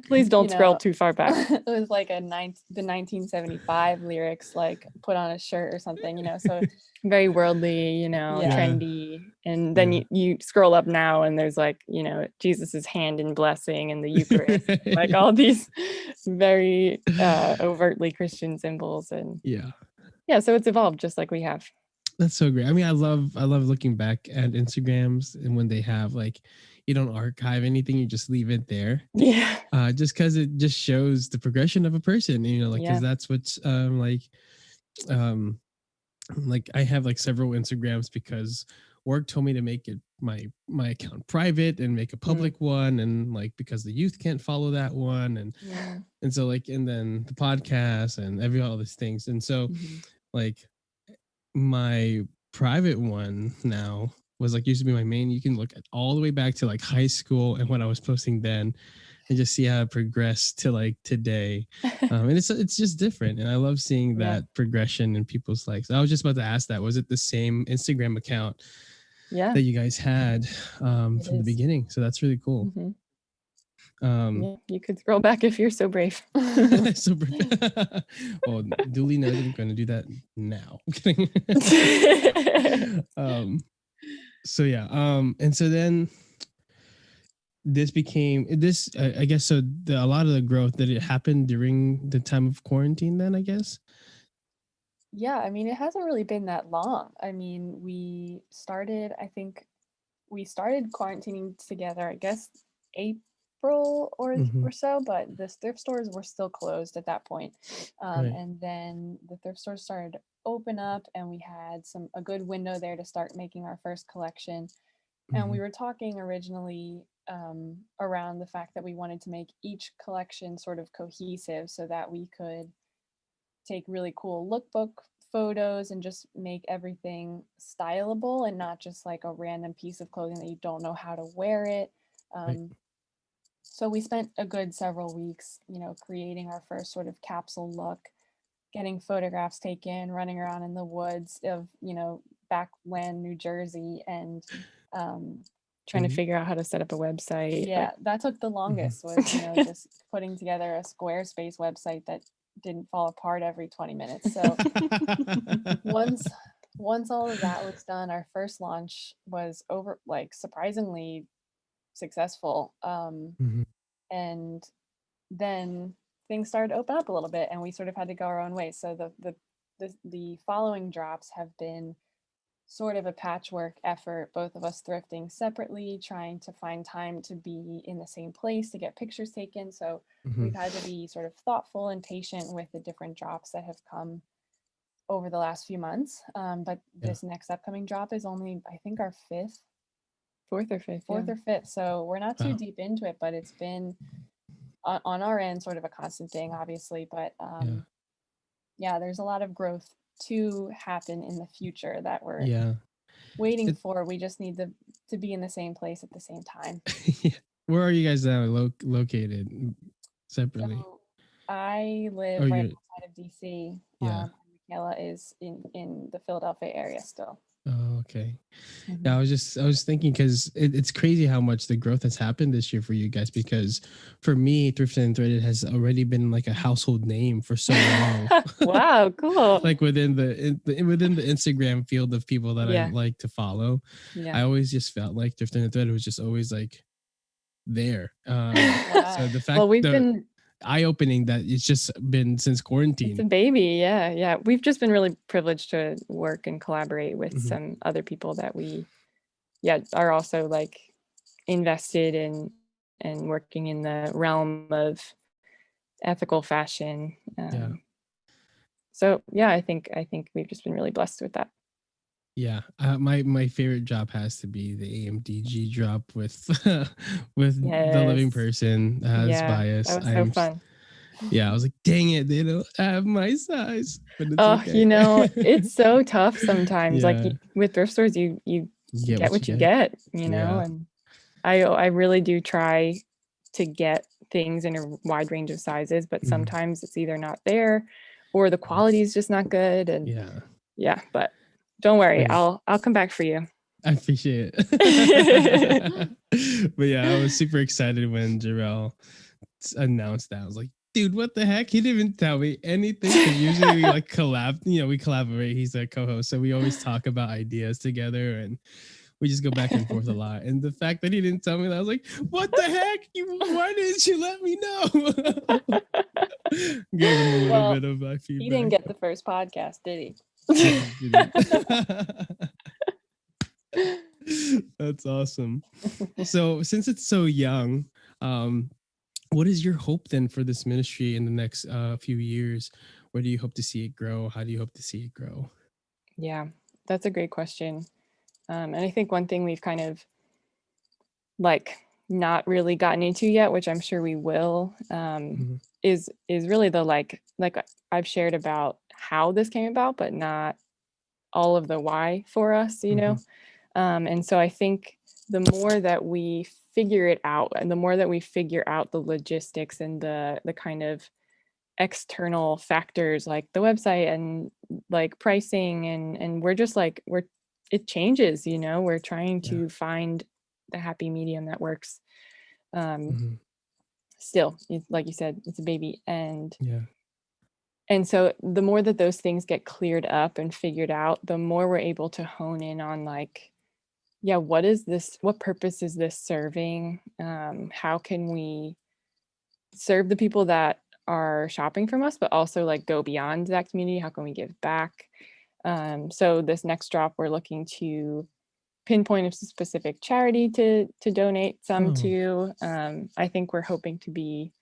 Speaker 2: please don't scroll too far back.
Speaker 3: It was like the 1975 lyrics like put on a shirt or something, you know, so
Speaker 2: very worldly, you know, trendy. And then you scroll up now and there's like, you know, Jesus's hand in blessing and the Eucharist, like all these very overtly Christian symbols. And so it's evolved just like we have.
Speaker 1: That's so great. I mean, I love looking back at Instagrams and when they have like, you don't archive anything, you just leave it there.
Speaker 2: Yeah.
Speaker 1: Just because it just shows the progression of a person, you know, like because that's what's like I have like several Instagrams because work told me to make it my account private and make a public one, and like because the youth can't follow that one, and so like, and then the podcast and all these things, and so like my private one now was like used to be my main. You can look at all the way back to like high school and when I was posting then, and just see how it progressed to like today. And it's just different, and I love seeing that progression in people's likes. I was just about to ask that, was it the same Instagram account that you guys had from the beginning? So that's really cool.
Speaker 2: You could scroll back if you're so brave.
Speaker 1: So brave. Well, duly noted, I'm going to do that now. So yeah, and so then this became this. I guess so. A lot of the growth, did it happen during the time of quarantine? Then I guess.
Speaker 3: Yeah, I mean, it hasn't really been that long. I mean, we started quarantining together, I guess, April or so, but the thrift stores were still closed at that point. And then the thrift stores started to open up, and we had a good window there to start making our first collection. And we were talking originally around the fact that we wanted to make each collection sort of cohesive so that we could take really cool lookbook photos and just make everything styleable and not just like a random piece of clothing that you don't know how to wear it. So we spent a good several weeks, you know, creating our first sort of capsule look, getting photographs taken, running around in the woods of, you know, backland New Jersey, and
Speaker 2: trying to figure out how to set up a website.
Speaker 3: Yeah, that took the longest, was, you know, just putting together a Squarespace website that didn't fall apart every 20 minutes. So once all of that was done, our first launch was surprisingly successful. And then things started to open up a little bit, and we sort of had to go our own way. So the following drops have been sort of a patchwork effort, both of us thrifting separately, trying to find time to be in the same place to get pictures taken. So we've had to be sort of thoughtful and patient with the different drops that have come over the last few months. But this next upcoming drop is only, I think, our fourth or fifth. So we're not too deep into it, but it's been on our end sort of a constant thing, obviously. But there's a lot of growth to happen in the future that we're waiting for. We just need to be in the same place at the same time.
Speaker 1: Where are you guys now located separately?
Speaker 3: So I live right outside of DC. Michaela is in the Philadelphia area still.
Speaker 1: Oh, okay. Yeah, I was thinking, because it's crazy how much the growth has happened this year for you guys, because for me, Thrifted and Threaded has already been like a household name for so long.
Speaker 2: Wow, cool.
Speaker 1: Like within the Instagram field of people that I like to follow. I always just felt like Thrifted and Threaded was just always like there. So the fact
Speaker 2: we've been
Speaker 1: eye-opening that it's just been since quarantine.
Speaker 2: It's a baby. Yeah. We've just been really privileged to work and collaborate with some other people that we are also like invested in and working in the realm of ethical fashion. So I think we've just been really blessed with that.
Speaker 1: Yeah, my favorite drop has to be the AMDG drop with the living person as bias.
Speaker 2: That was so fun.
Speaker 1: Yeah, I was like, dang it, they don't have my size. But it's okay.
Speaker 2: You know, it's so tough sometimes. Like with thrift stores, you get what you get, you know. And I really do try to get things in a wide range of sizes, but sometimes it's either not there or the quality is just not good. And but don't worry, I'll come back for you.
Speaker 1: I appreciate it. But yeah, I was super excited when Jarrell announced that. I was like, dude, what the heck? He didn't even tell me anything. Because usually we like we collaborate. He's a co-host, so we always talk about ideas together, and we just go back and forth a lot. And the fact that he didn't tell me that, I was like, what the heck? Why didn't you let me know? Gave him a little bit of feedback.
Speaker 3: He didn't get the first podcast, did he?
Speaker 1: Yeah, he didn't. That's awesome. So since it's so young, what is your hope then for this ministry in the next few years? Where do you hope to see it grow? How do you hope to see it grow?
Speaker 2: Yeah, that's a great question. And I think one thing we've kind of like not really gotten into yet, which I'm sure we will, is really the like I've shared about how this came about, but not all of the why for us, you know? And so I think the more that we figure it out, and the more that we figure out the logistics and the kind of external factors like the website and like pricing and we're just like it changes, you know, we're trying to find the happy medium that works. Still, like you said, it's a baby, and so the more that those things get cleared up and figured out, the more we're able to hone in on like, what is this, what purpose is this serving? How can we serve the people that are shopping from us, but also like go beyond that community? How can we give back? So this next drop, we're looking to pinpoint a specific charity to donate some to. I think we're hoping to be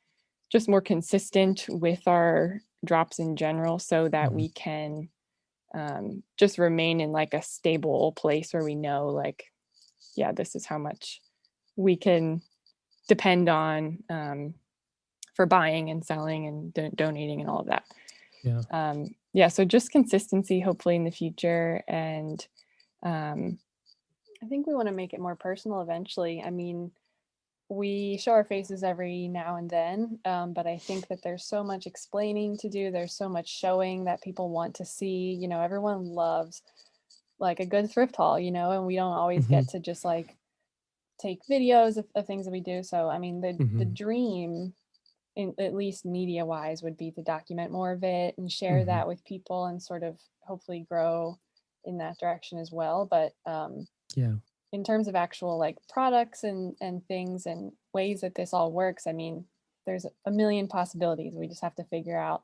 Speaker 2: just more consistent with our drops in general, so that we can just remain in like a stable place where we know like, this is how much we can depend on for buying and selling and donating and all of that. So just consistency, hopefully, in the future. And
Speaker 3: I think we want to make it more personal eventually. I mean, we show our faces every now and then, but I think that there's so much explaining to do. There's so much showing that people want to see. You know, everyone loves like a good thrift haul, you know, and we don't always get to just like take videos of things that we do. So, I mean, the dream, at least media wise, would be to document more of it and share that with people and sort of hopefully grow in that direction as well. But in terms of actual like products and things and ways that this all works, I mean, there's a million possibilities. We just have to figure out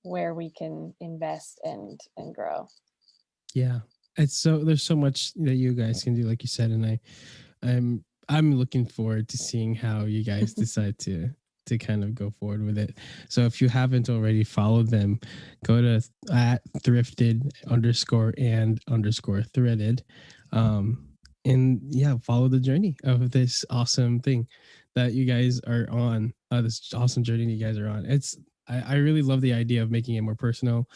Speaker 3: where we can invest and grow.
Speaker 1: It's there's so much that you guys can do, like you said, and I'm looking forward to seeing how you guys decide to kind of go forward with it. So if you haven't already followed them, go to at thrifted_and_threaded. And follow the journey of this awesome thing that you guys are on. This awesome journey you guys are on. I really love the idea of making it more personal.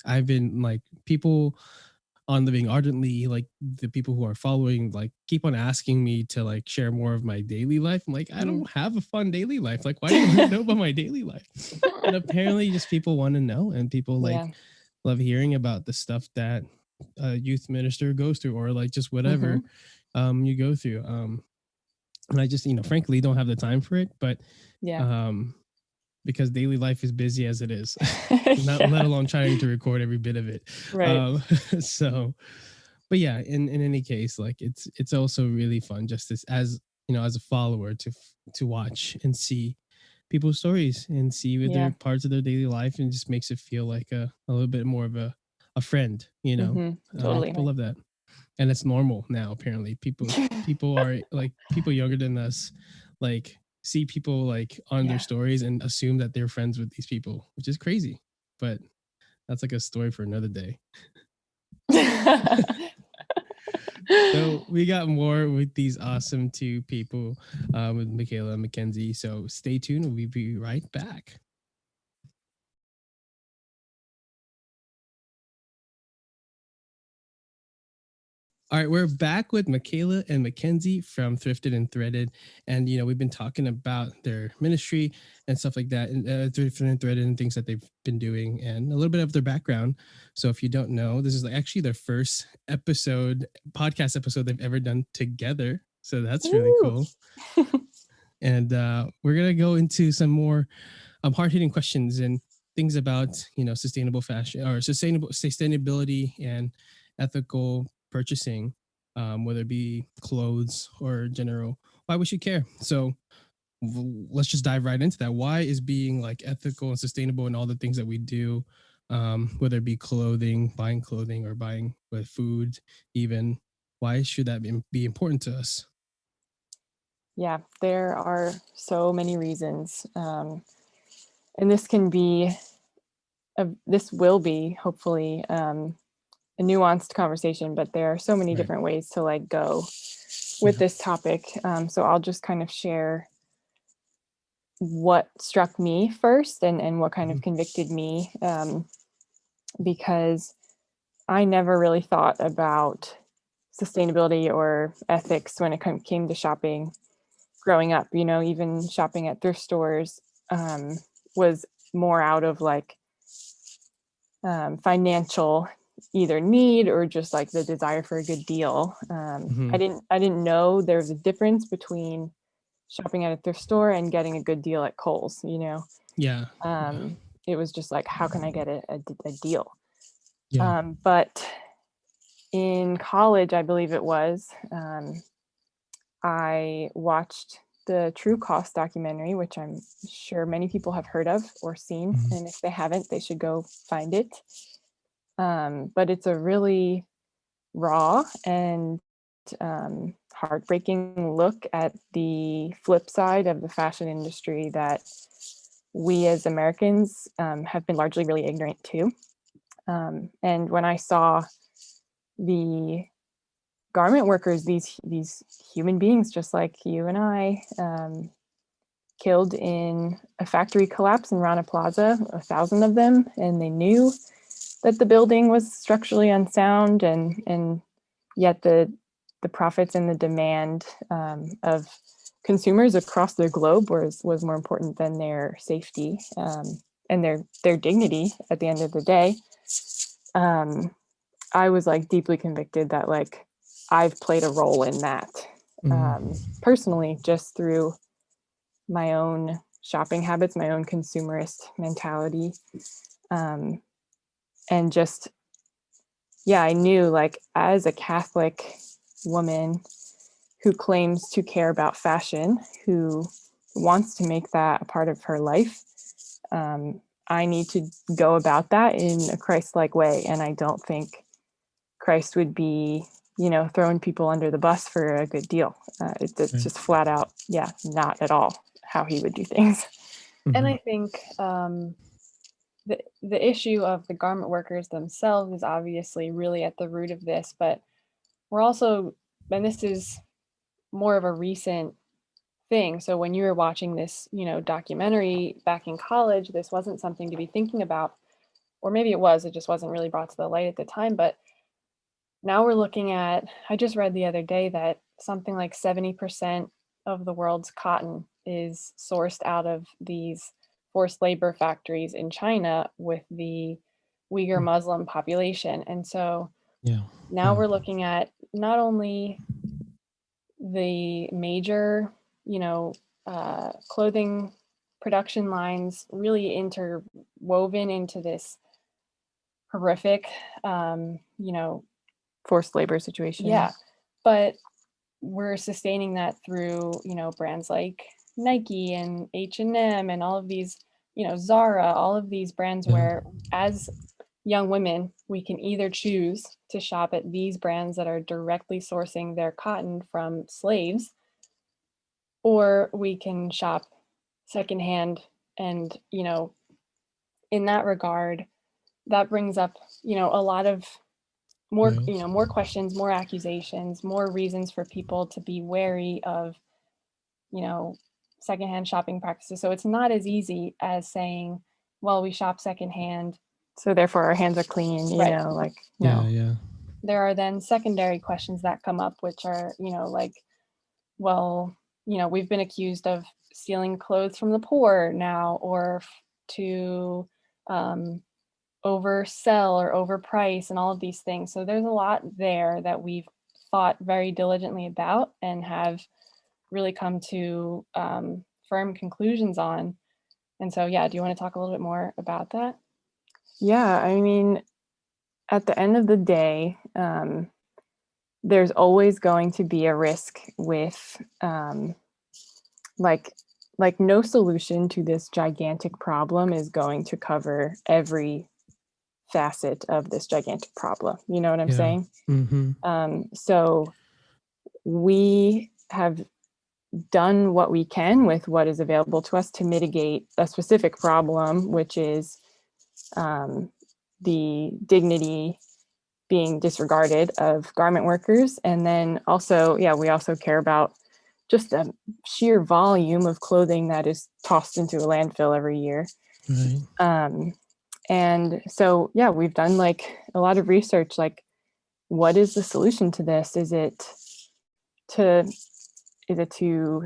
Speaker 1: I've been like, people on Living Ardently, like the people who are following, like keep on asking me to like share more of my daily life. I'm like, I don't have a fun daily life. Like, why do you want to know about my daily life? But apparently just people want to know, and people like love hearing about the stuff that a youth minister goes through, or like just whatever you go through. And I just, frankly don't have the time for it, but because daily life is busy as it is, let alone trying to record every bit of it.
Speaker 2: Right.
Speaker 1: But yeah, in any case, like it's also really fun just as as a follower to watch and see people's stories and see with their parts of their daily life, and just makes it feel like a little bit more of a friend,
Speaker 2: Totally.
Speaker 1: People love that. And it's normal now. Apparently people are like, people younger than us, like see people like on their stories and assume that they're friends with these people, which is crazy, but that's like a story for another day. So we got more with these awesome two people, with Michaela Mackenzie. So stay tuned. We'll be right back. All right, we're back with Michaela and Mackenzie from Thrifted and Threaded, and we've been talking about their ministry and stuff like that, and Thrifted and Threaded and things that they've been doing, and a little bit of their background. So if you don't know, this is actually their first podcast episode they've ever done together. So that's really cool. And we're gonna go into some more hard-hitting questions and things about sustainable fashion or sustainability and ethical purchasing, whether it be clothes or general, why we should care. So let's just dive right into that. Why is being like ethical and sustainable in all the things that we do, whether it be buying clothing or buying with food, even, why should that be important to us?
Speaker 2: Yeah, there are so many reasons. And this can be, this will be hopefully a nuanced conversation, but there are so many different ways to like go with this topic. So I'll just kind of share what struck me first and what kind of convicted me, because I never really thought about sustainability or ethics when it came to shopping growing up. Even shopping at thrift stores was more out of like financial either need or just like the desire for a good deal. I didn't know there was a difference between shopping at a thrift store and getting a good deal at Kohl's. It was just like, how can I get a deal? But in college, I believe it was, I watched the True Cost documentary, which I'm sure many people have heard of or seen. And if they haven't, they should go find it. But it's a really raw and heartbreaking look at the flip side of the fashion industry that we as Americans have been largely really ignorant to. And when I saw the garment workers, these human beings just like you and I, killed in a factory collapse in Rana Plaza, 1,000 of them, and they knew that the building was structurally unsound, and yet the profits and the demand of consumers across the globe was more important than their safety and their dignity at the end of the day. I was like deeply convicted that like I've played a role in that personally, just through my own shopping habits, my own consumerist mentality. And just, I knew like as a Catholic woman who claims to care about fashion, who wants to make that a part of her life, I need to go about that in a Christ-like way. And I don't think Christ would be, throwing people under the bus for a good deal. It's just flat out, not at all how he would do things. And I think the issue of the garment workers themselves is obviously really at the root of this, but we're also, and this is more of a recent thing. So when you were watching this, documentary back in college, this wasn't something to be thinking about, or maybe it was, it just wasn't really brought to the light at the time. But now we're looking at, I just read the other day that something like 70% of the world's cotton is sourced out of these forced labor factories in China with the Uyghur Muslim population. And so now we're looking at not only the major, clothing production lines really interwoven into this horrific, forced labor situation. Yeah. But we're sustaining that through, brands like Nike and H&M and all of these, Zara, all of these brands where as young women, we can either choose to shop at these brands that are directly sourcing their cotton from slaves, or we can shop secondhand. And, in that regard, that brings up, a lot of more, more questions, more accusations, more reasons for people to be wary of, secondhand shopping practices. So it's not as easy as saying, well, we shop secondhand, so therefore our hands are clean, no.
Speaker 1: Yeah.
Speaker 3: there are then secondary questions that come up, which are, like, well, we've been accused of stealing clothes from the poor now, or to oversell or overprice and all of these things. So there's a lot there that we've thought very diligently about and have really come to firm conclusions on. And so, yeah, do you want to talk a little bit more about that?
Speaker 2: Yeah, I mean, at the end of the day, there's always going to be a risk with like no solution to this gigantic problem is going to cover every facet of this gigantic problem. You know what I'm saying? So we have done what we can with what is available to us to mitigate a specific problem, which is the dignity being disregarded of garment workers. And then also, we also care about just the sheer volume of clothing that is tossed into a landfill every year. Right. And so, we've done like a lot of research, like what is the solution to this? Is it to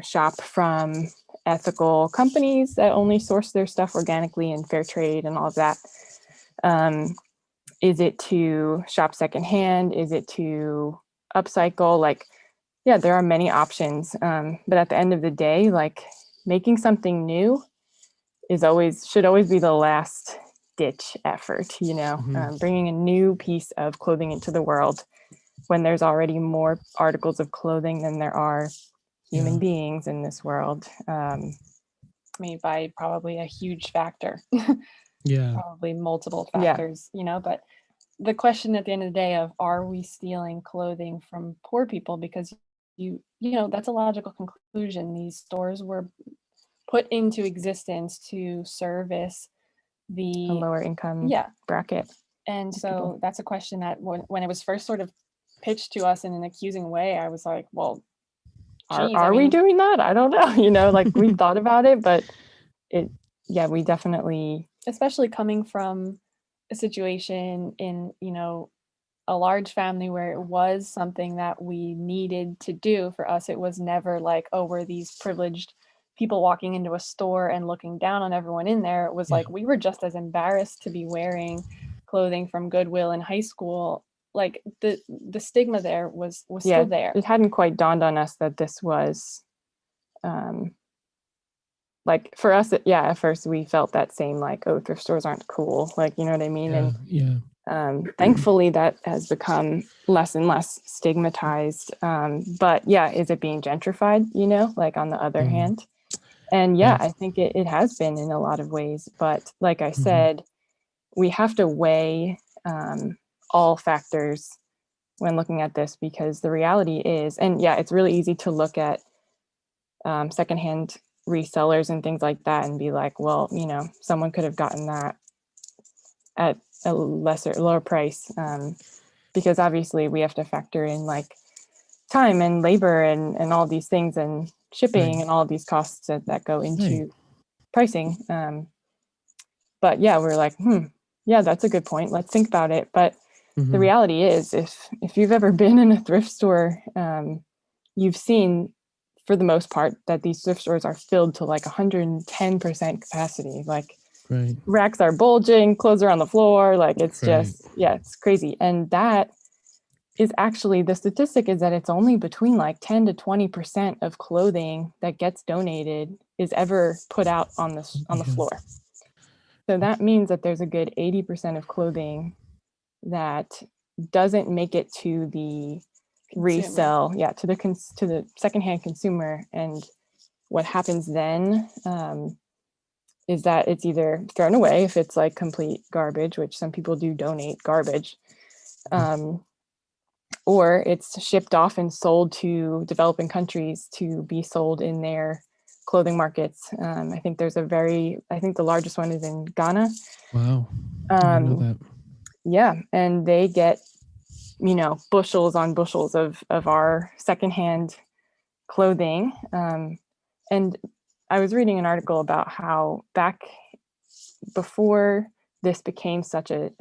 Speaker 2: shop from ethical companies that only source their stuff organically and fair trade and all of that? Is it to shop secondhand? Is it to upcycle? Like, there are many options. But at the end of the day, like making something new should always be the last ditch effort, bringing a new piece of clothing into the world when there's already more articles of clothing than there are human beings in this world.
Speaker 3: Made by probably a huge factor. Probably multiple factors, but the question at the end of the day of, are we stealing clothing from poor people? Because that's a logical conclusion. These stores were put into existence to service the
Speaker 2: lower income bracket.
Speaker 3: And so people. That's a question that when it was first sort of pitched to us in an accusing way, I was like, well,
Speaker 2: are we doing that? I don't know, like we thought about it, but we definitely,
Speaker 3: especially coming from a situation in, a large family where it was something that we needed to do. For us, it was never like, oh, we're these privileged people walking into a store and looking down on everyone in there. It was like we were just as embarrassed to be wearing clothing from Goodwill in high school. Like the stigma there was still there.
Speaker 2: It hadn't quite dawned on us that this was like for us, at first we felt that same like, oh, thrift stores aren't cool, like, you know what I mean? Thankfully that has become less and less stigmatized. But is it being gentrified, like on the other hand? And I think it has been in a lot of ways. But like I said, we have to weigh all factors when looking at this, because the reality is, and it's really easy to look at secondhand resellers and things like that and be like, well, someone could have gotten that at a lower price, because obviously we have to factor in like time and labor and all these things and shipping and all of these costs that go into pricing. But we're like, that's a good point. Let's think about it. But the reality is, if you've ever been in a thrift store, you've seen, for the most part, that these thrift stores are filled to like 110% capacity. Like racks are bulging, clothes are on the floor. Like it's just, it's crazy. And that is actually, the statistic is that it's only between like 10 to 20% of clothing that gets donated is ever put out on the floor. So that means that there's a good 80% of clothing that doesn't make it to the resell, to the secondhand consumer. And what happens then is that it's either thrown away if it's like complete garbage, which some people do donate garbage, or it's shipped off and sold to developing countries to be sold in their clothing markets. I think the largest one is in Ghana.
Speaker 1: Wow. I know that.
Speaker 2: Yeah, and they get, bushels on bushels of our secondhand clothing. And I was reading an article about how back before this became such a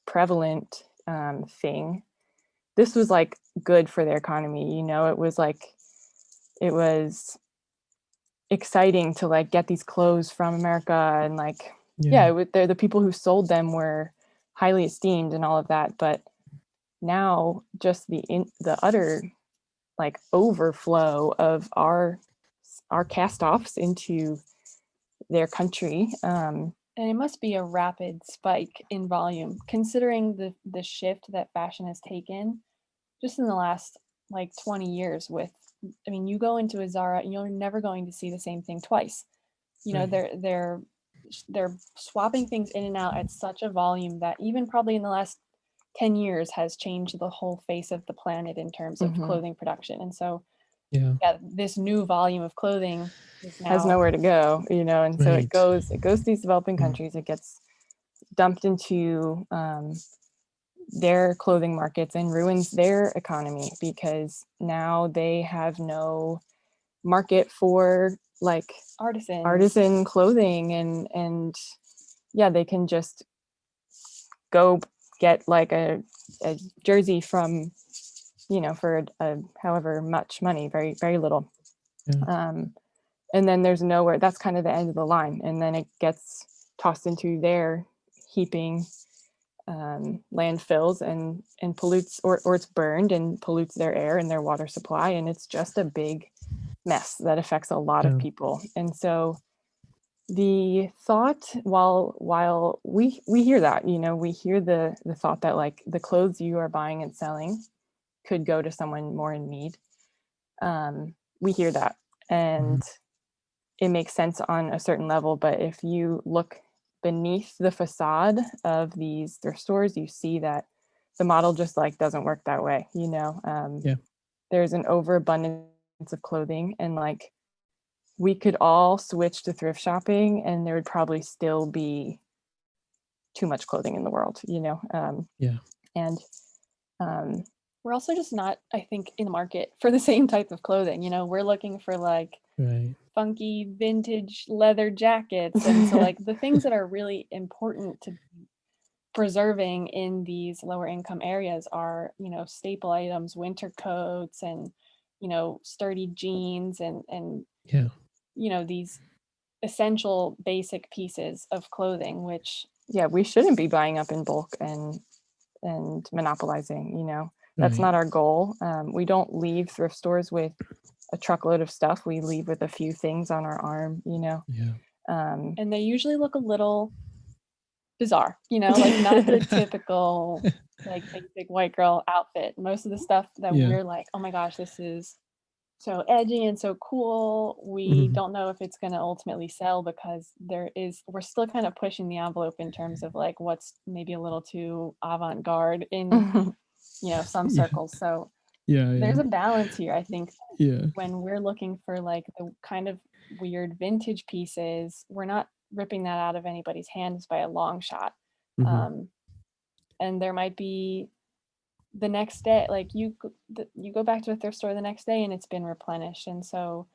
Speaker 2: prevalent thing, this was like good for their economy. It was exciting to like get these clothes from America, and like they're the people who sold them were highly esteemed and all of that. But now just the utter like overflow of our cast-offs into their country, and
Speaker 3: it must be a rapid spike in volume considering the shift that fashion has taken just in the last like 20 years. I mean, you go into a Zara and you're never going to see the same thing twice. They're swapping things in and out at such a volume that even probably in the last 10 years has changed the whole face of the planet in terms of clothing production. And so this new volume of clothing
Speaker 2: has nowhere to go, and so it goes to these developing countries. It gets dumped into their clothing markets and ruins their economy, because now they have no market for like artisan clothing, and they can just go get like a jersey from for however much money, very very little, and then there's nowhere. That's kind of the end of the line, and then it gets tossed into their heaping landfills and pollutes, or it's burned and pollutes their air and their water supply, and it's just a big mess that affects a lot of people. And so the thought, while we hear that, we hear the thought that like the clothes you are buying and selling could go to someone more in need. We hear that, and it makes sense on a certain level. But if you look beneath the facade of these thrift stores, you see that the model just like doesn't work that way. There's an overabundance of clothing, and like we could all switch to thrift shopping and there would probably still be too much clothing in the world, and
Speaker 3: we're also just not, I think, in the market for the same type of clothing. We're looking for like funky vintage leather jackets, and so like the things that are really important to preserving in these lower income areas are staple items, winter coats, and sturdy jeans, and these essential basic pieces of clothing, which
Speaker 2: we shouldn't be buying up in bulk and monopolizing. That's not our goal. We don't leave thrift stores with a truckload of stuff. We leave with a few things on our arm,
Speaker 3: and they usually look a little bizarre, like not the typical like big white girl outfit. Most of the stuff that we're like, oh my gosh, this is so edgy and so cool, we don't know if it's going to ultimately sell, because we're still kind of pushing the envelope in terms of like what's maybe a little too avant-garde in some circles. So there's a balance here, I think. When we're looking for like the kind of weird vintage pieces, we're not ripping that out of anybody's hands by a long shot. And there might be the next day, like you go back to a thrift store the next day and it's been replenished, and so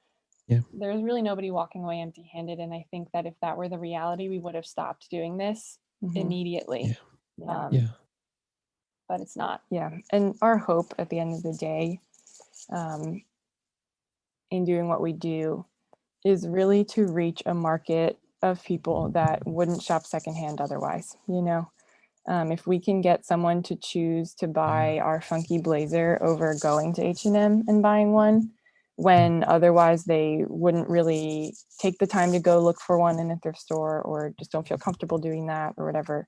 Speaker 3: there's really nobody walking away empty-handed. And I think that if that were the reality, we would have stopped doing this immediately. But it's not.
Speaker 2: And our hope at the end of the day, in doing what we do, is really to reach a market of people that wouldn't shop secondhand otherwise. If we can get someone to choose to buy our funky blazer over going to H&M and buying one, when otherwise they wouldn't really take the time to go look for one in a thrift store, or just don't feel comfortable doing that, or whatever.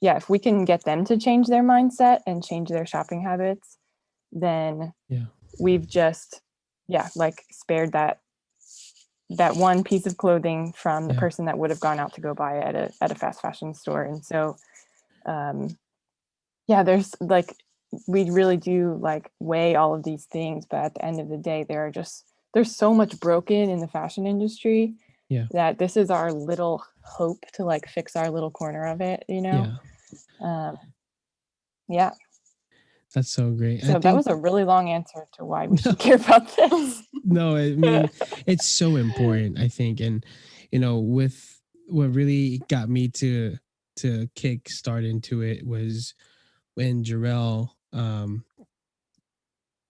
Speaker 2: If we can get them to change their mindset and change their shopping habits, then we've just spared that one piece of clothing from the person that would have gone out to go buy it at a fast fashion store. And so there's like, we really do like weigh all of these things, but at the end of the day, there's so much broken in the fashion industry that this is our little hope to like fix our little corner of it,
Speaker 1: That's so great.
Speaker 2: So that was a really long answer to why we should care about this.
Speaker 1: No, I mean, it's so important, I think. And, with what really got me to kick start into it was when Jarrell um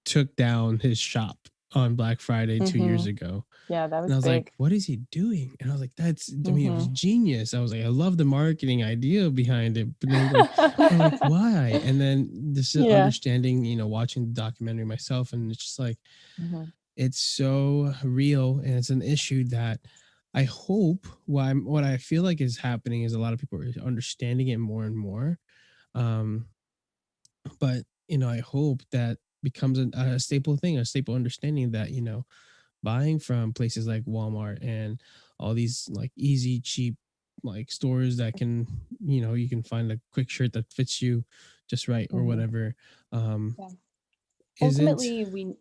Speaker 1: took down his shop on Black Friday 2 years ago.
Speaker 2: Yeah, that
Speaker 1: And
Speaker 2: was
Speaker 1: I was like,
Speaker 2: big.
Speaker 1: what is he doing? And I was like, I mean, it was genius. I was like, I love the marketing idea behind it. But then I'm like, why? And then this is
Speaker 2: Yeah.
Speaker 1: understanding, watching the documentary myself. And it's just like,
Speaker 2: Mm-hmm.
Speaker 1: it's so real. And it's an issue that I hope what I feel like is happening is a lot of people are understanding it more and more. Um, but, I hope that becomes a staple thing, a staple understanding that, buying from places like Walmart and all these like easy, cheap like stores that can, you can find a quick shirt that fits you just right or whatever.
Speaker 2: Yeah.
Speaker 1: Isn't
Speaker 2: Ultimately, we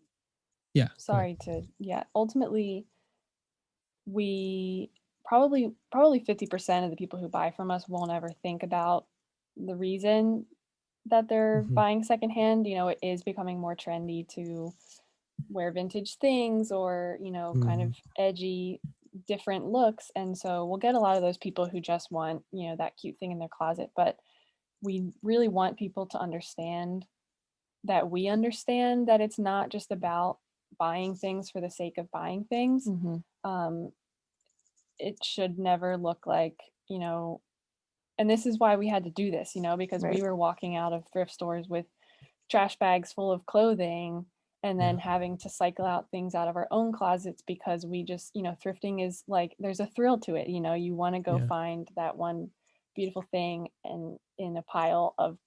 Speaker 1: yeah. Go ahead.
Speaker 2: sorry to yeah. Ultimately, we probably 50% of the people who buy from us won't ever think about the reason that they're
Speaker 1: Mhm.
Speaker 2: buying secondhand. It is becoming more trendy to wear vintage things or, kind
Speaker 1: Mhm.
Speaker 2: of edgy, different looks. And so we'll get a lot of those people who just want, that cute thing in their closet. But we really want people to understand that we understand that it's not just about buying things for the sake of buying things. Um, it should never look like, and this is why we had to do this, because we were walking out of thrift stores with trash bags full of clothing and then
Speaker 1: Yeah.
Speaker 2: having to cycle out things out of our own closets because we just, thrifting is like there's a thrill to it. You want to go
Speaker 1: Yeah.
Speaker 2: find that one beautiful thing and in a pile of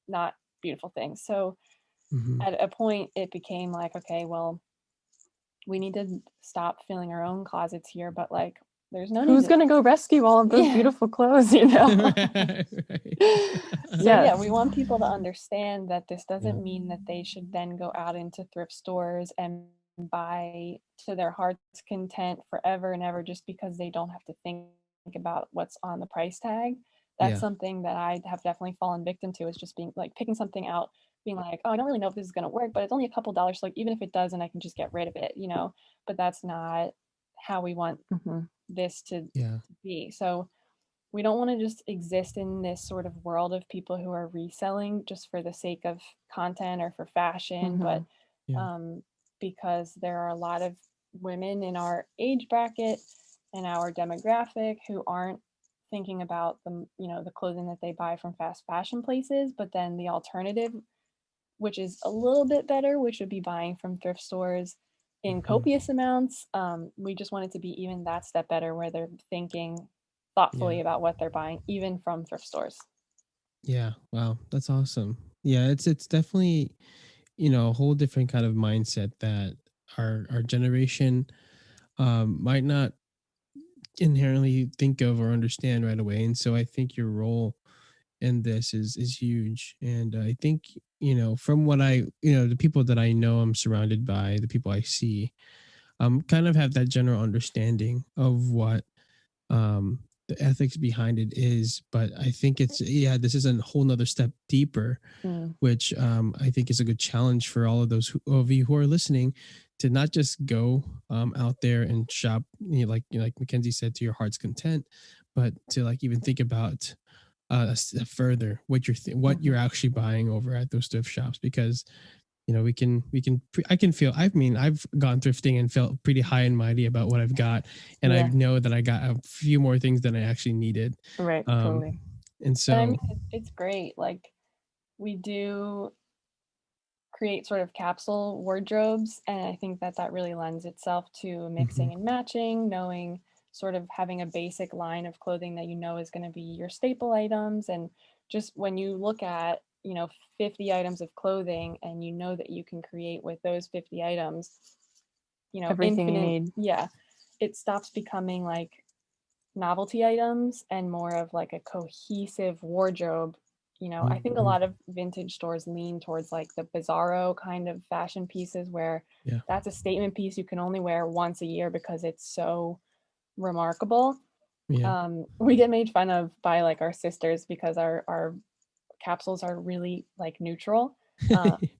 Speaker 2: not beautiful things. So
Speaker 1: Mhm.
Speaker 2: at a point it became like, okay, well, we need to stop filling our own closets here, but like there's no need
Speaker 3: Who's
Speaker 2: to
Speaker 3: gonna go rescue all of those
Speaker 2: yeah.
Speaker 3: beautiful clothes,
Speaker 1: Right.
Speaker 2: So
Speaker 3: Yes.
Speaker 2: yeah, we want people to understand that this
Speaker 1: Yeah.
Speaker 2: doesn't mean that they should then go out into thrift stores and buy to their heart's content forever and ever just because they don't have to think about what's on the price tag. That's
Speaker 1: Yeah.
Speaker 2: something that I have definitely fallen victim to, is just being like picking something out, being like, oh, I don't really know if this is gonna work, but it's only a couple dollars. So like even if it doesn't, I can just get rid of it, But that's not how we want this to
Speaker 1: Yeah.
Speaker 2: be. So we don't want to just exist in this sort of world of people who are reselling just for the sake of content or for fashion, but
Speaker 1: Yeah.
Speaker 2: um, because there are a lot of women in our age bracket and our demographic who aren't thinking about the clothing that they buy from fast fashion places, but then the alternative, which is a little bit better, which would be buying from thrift stores in
Speaker 1: Mhm.
Speaker 2: copious amounts. We just want it to be even that step better, where they're thinking thoughtfully
Speaker 1: Yeah.
Speaker 2: about what they're buying, even from thrift stores.
Speaker 1: Yeah. Wow. That's awesome. Yeah. It's definitely, a whole different kind of mindset that our generation might not inherently think of or understand right away. And so I think your role in this is huge. And I think, from what the people that I know I'm surrounded by, the people I see, kind of have that general understanding of what the ethics behind it is. But I think this is a whole nother step deeper, which I think is a good challenge for all of those of you who are listening, to not just go out there and shop, like Mackenzie said, to your heart's content, but to like even think about a step further what you're actually buying over at those thrift shops, because I can feel, I've gone thrifting and felt pretty high and mighty about what I've got, and I
Speaker 2: Yeah.
Speaker 1: know that I got a few more things than I actually needed.
Speaker 2: Right.
Speaker 1: um
Speaker 2: Totally.
Speaker 1: and
Speaker 2: And I
Speaker 1: so
Speaker 2: mean, it's great. Like we do create sort of capsule wardrobes, and I think that that really lends itself to
Speaker 1: mhm,
Speaker 2: mixing and matching, knowing sort of having a basic line of clothing that is going to be your staple items. And just when you look at 50 items of clothing and you know that you can create with those 50 items
Speaker 3: Everything you
Speaker 2: infinite,
Speaker 3: need.
Speaker 2: yeah, it stops becoming like novelty items and more of like a cohesive wardrobe. I think a
Speaker 1: mhm,
Speaker 2: lot of vintage stores lean towards like the bizarro kind of fashion pieces, where
Speaker 1: yeah,
Speaker 2: that's a statement piece you can only wear once a year because it's so remarkable.
Speaker 1: yeah,
Speaker 2: We get made fun of by like our sisters because our capsules are really like neutral.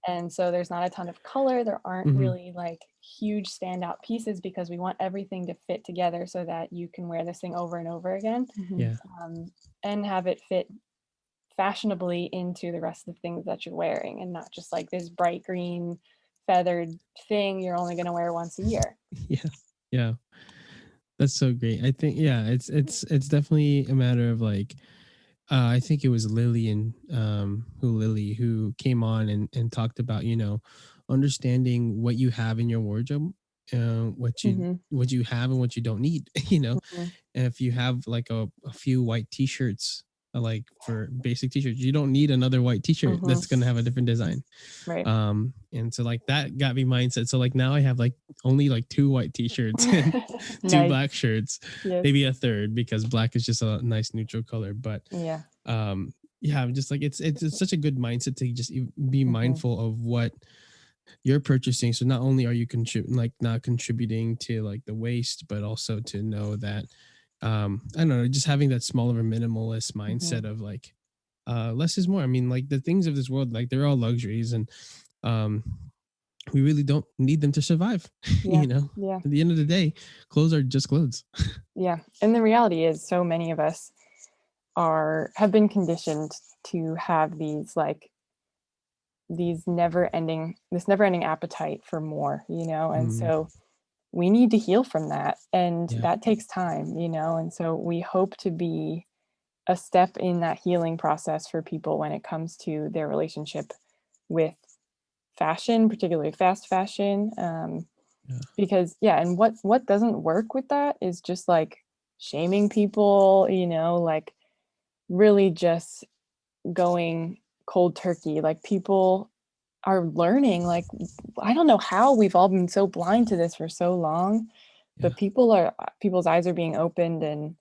Speaker 2: And so there's not a ton of color. There aren't
Speaker 1: mhm,
Speaker 2: really like huge standout pieces because we want everything to fit together so that you can wear this thing over and over again,
Speaker 1: yeah,
Speaker 2: and have it
Speaker 3: fashionably into the rest of the things that you're wearing, and not just like this bright green feathered thing you're only going to wear once a year.
Speaker 1: Yeah. That's so great. I think, yeah, it's definitely a matter of like, I think it was Lillian, Lily, who came on and talked about, understanding what you have in your wardrobe, what you have and what you don't need, And if you have like a few white t-shirts, like for basic t-shirts, you don't need another white t-shirt that's going to have a different design.
Speaker 3: Right.
Speaker 1: And so like that got me mindset. So like now I have like only like 2 white t-shirts and 2 black shirts, maybe a third, because black is just a nice neutral color. But I'm just like, it's such a good mindset to just be mindful of what you're purchasing. So not only are you not contributing to like the waste, but also to know that I don't know, just having that small of a minimalist mindset of like less is more. I mean, like the things of this world, like they're all luxuries, and we really don't need them to survive. At the end of the day, clothes are just clothes.
Speaker 3: And the reality is, so many of us have been conditioned to have these never ending appetite for more, and so we need to heal from that, and that takes time, and so we hope to be a step in that healing process for people when it comes to their relationship with fashion, particularly fast fashion, because and what doesn't work with that is just like shaming people, like really just going cold turkey. Like people are learning, like I don't know how we've all been so blind to this for so long, but people's eyes are being opened, and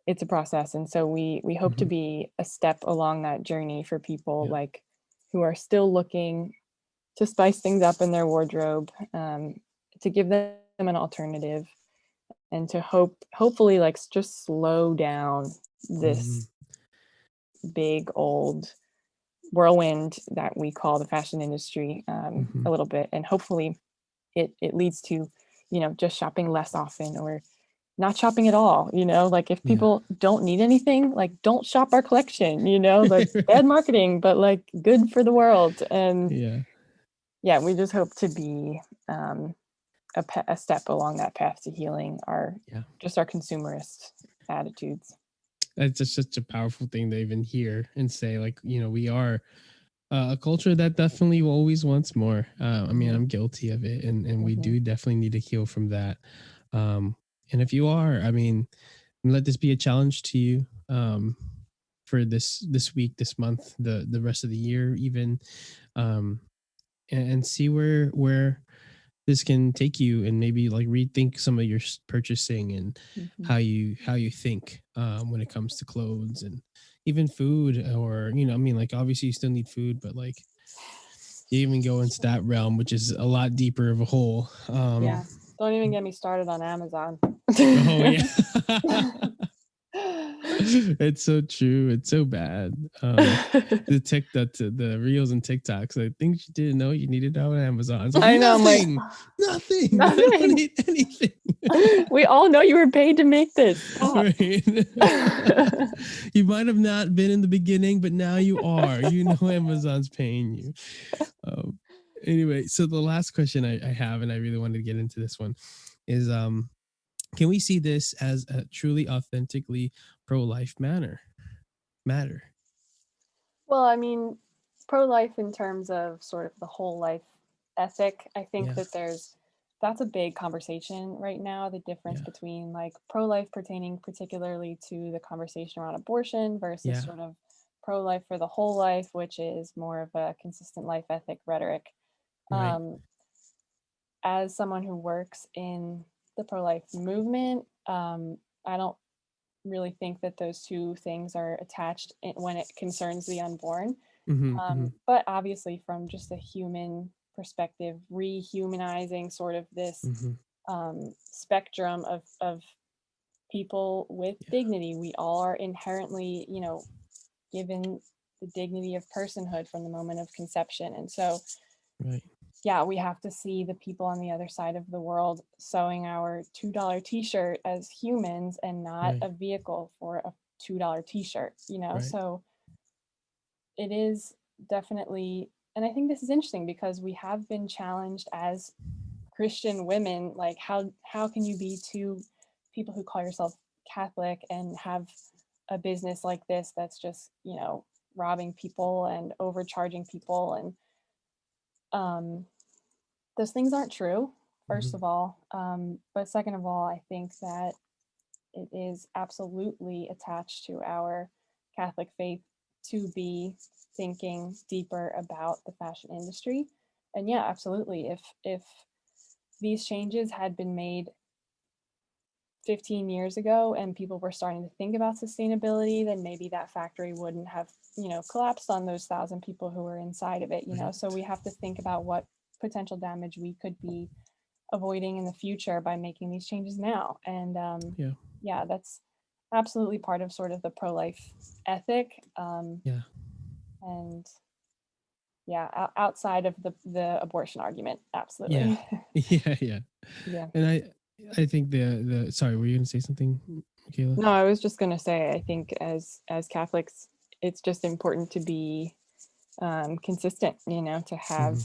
Speaker 3: it's a process. And so we hope to be a step along that journey for people like who are still looking to spice things up in their wardrobe, to give them an alternative, and to hopefully like just slow down this big old whirlwind that we call the fashion industry, a little bit. And hopefully it leads to, just shopping less often, or not shopping at all. Like if people don't need anything, like don't shop our collection, like bad marketing, but like good for the world. And we just hope to be a step along that path to healing our consumerist attitudes.
Speaker 1: It's just such a powerful thing to even hear and say, like, we are a culture that definitely always wants more. I mean, I'm guilty of it, and we do definitely need to heal from that. And if you are, I mean, let this be a challenge to you, for this week, this month, the rest of the year, even, and see where this can take you, and maybe like rethink some of your purchasing and how you think when it comes to clothes and even food, or I mean, like obviously you still need food, but like you even go into that realm, which is a lot deeper of a hole.
Speaker 3: Don't even get me started on Amazon.
Speaker 1: Oh yeah. It's so true. It's so bad. The reels and TikToks. I think you didn't know you needed out on Amazon. Like, I know, nothing. I don't need anything.
Speaker 3: We all know you were paid to make this.
Speaker 1: Right. You might have not been in the beginning, but now you are. Amazon's paying you. Anyway, so the last question I have, and I really wanted to get into this one, is can we see this as a truly authentically pro-life matter?
Speaker 3: Well, I mean, pro-life in terms of sort of the whole life ethic, I think that that's a big conversation right now, the difference between like pro-life pertaining particularly to the conversation around abortion versus sort of pro-life for the whole life, which is more of a consistent life ethic rhetoric.
Speaker 1: Right.
Speaker 3: As someone who works in the pro-life movement, I don't really think that those two things are attached when it concerns the unborn. But obviously from just a human perspective, rehumanizing sort of this spectrum of people with dignity. We all are inherently, given the dignity of personhood from the moment of conception. And so we have to see the people on the other side of the world sewing our $2 t-shirt as humans and not a vehicle for a $2 t-shirt, So it is definitely, and I think this is interesting because we have been challenged as Christian women, like how can you be two people who call yourself Catholic and have a business like this that's just, you know, robbing people and overcharging people, and those things aren't true, first of all, but second of all, I think that it is absolutely attached to our Catholic faith to be thinking deeper about the fashion industry. And yeah, absolutely, if these changes had been made 15 years ago and people were starting to think about sustainability, then maybe that factory wouldn't have, you know, collapsed on those 1,000 people who were inside of it, you know. So we have to think about what potential damage we could be avoiding in the future by making these changes now. And yeah, that's absolutely part of sort of the pro-life ethic. And yeah, outside of the abortion argument, absolutely.
Speaker 1: Yeah. And I think the sorry, were you gonna say something, Michaela?
Speaker 2: No, I was just gonna say, I think as Catholics, it's just important to be consistent, you know, to have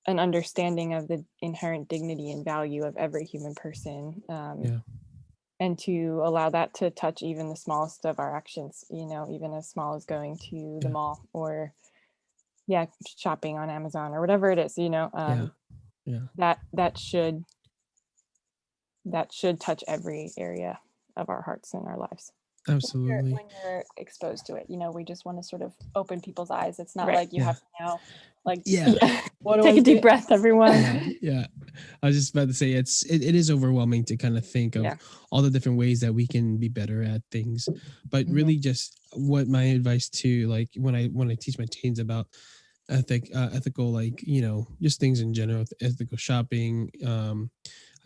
Speaker 2: an understanding of the inherent dignity and value of every human person, and to allow that to touch even the smallest of our actions, you know, even as small as going to the mall or shopping on Amazon or whatever it is, you know. That should touch every area of our hearts and our lives.
Speaker 1: Absolutely.
Speaker 3: When you're exposed to it, you know, we just want to sort of open people's eyes. It's not like you have to now, like,
Speaker 2: what take a deep breath, everyone.
Speaker 1: I was just about to say it is overwhelming to kind of think of all the different ways that we can be better at things, but really just what my advice to, like, when I teach my teens about ethical, like, you know, just things in general, ethical shopping,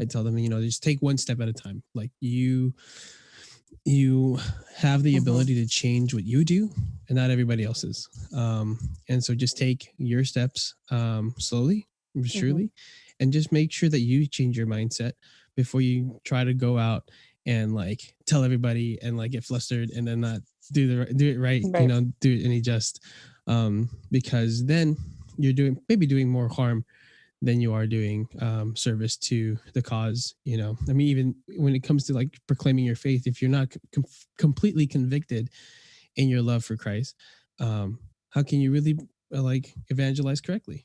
Speaker 1: I tell them, you know, just take one step at a time. Like you have the ability to change what you do and not everybody else's. And so just take your steps slowly, surely, and just make sure that you change your mindset before you try to go out and like tell everybody and like get flustered and then not do it right, you know, do it any just, because then you're doing more harm than you are doing service to the cause, you know. I mean, even when it comes to like proclaiming your faith, if you're not completely convicted in your love for Christ, how can you really like evangelize correctly?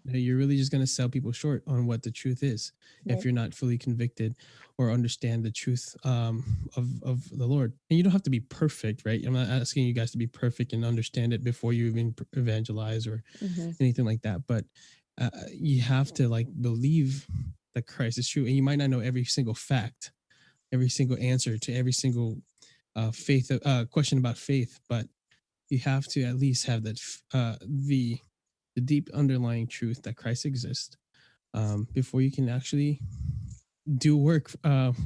Speaker 1: You're really just going to sell people short on what the truth is if you're not fully convicted or understand the truth of the Lord. And you don't have to be perfect, right? I'm not asking you guys to be perfect and understand it before you even evangelize or anything like that, but you have to like believe that Christ is true, and you might not know every single fact, every single answer to every single faith question about faith, but you have to at least have that the deep underlying truth that Christ exists, before you can actually do work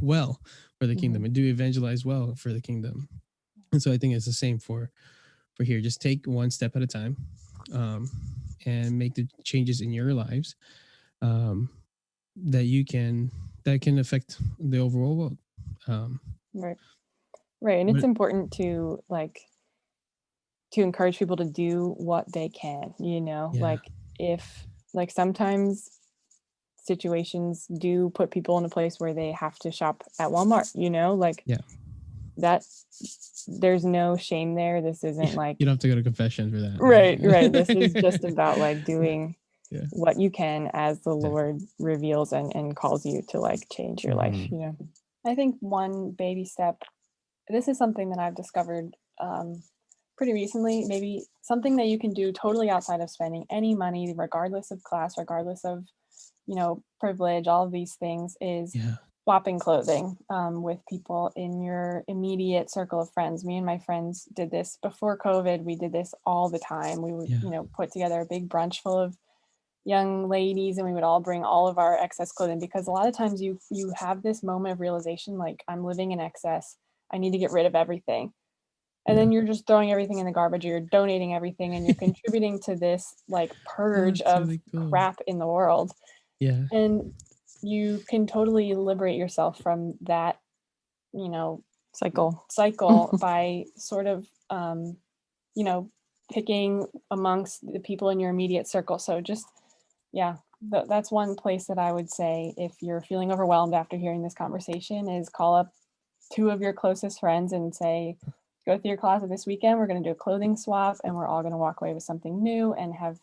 Speaker 1: well for the kingdom and do evangelize well for the kingdom. And so I think it's the same for here. Just take one step at a time, and make the changes in your lives that can affect the overall world.
Speaker 2: Right. And it's important to encourage people to do what they can, you know. Like if like sometimes situations do put people in a place where they have to shop at Walmart, you know, like that, there's no shame there. This isn't like
Speaker 1: you don't have to go to confession for that.
Speaker 2: Right. This is just about like doing what you can as the Lord reveals and calls you to like change your life, you know.
Speaker 3: I think one baby step, this is something that I've discovered pretty recently, maybe something that you can do totally outside of spending any money, regardless of class, regardless of, you know, privilege, all of these things, is swapping clothing with people in your immediate circle of friends. Me and my friends did this before COVID. We did this all the time. We would, you know, put together a big brunch full of young ladies and we would all bring all of our excess clothing, because a lot of times you have this moment of realization, like, I'm living in excess, I need to get rid of everything. And then you're just throwing everything in the garbage, or you're donating everything, and you're contributing to this like purge of really cool crap in the world. And you can totally liberate yourself from that, you know, cycle by sort of, you know, picking amongst the people in your immediate circle. So just, yeah, that's one place that I would say, if you're feeling overwhelmed after hearing this conversation, is call up 2 of your closest friends and say, go through your closet this weekend. We're going to do a clothing swap, and we're all going to walk away with something new and have,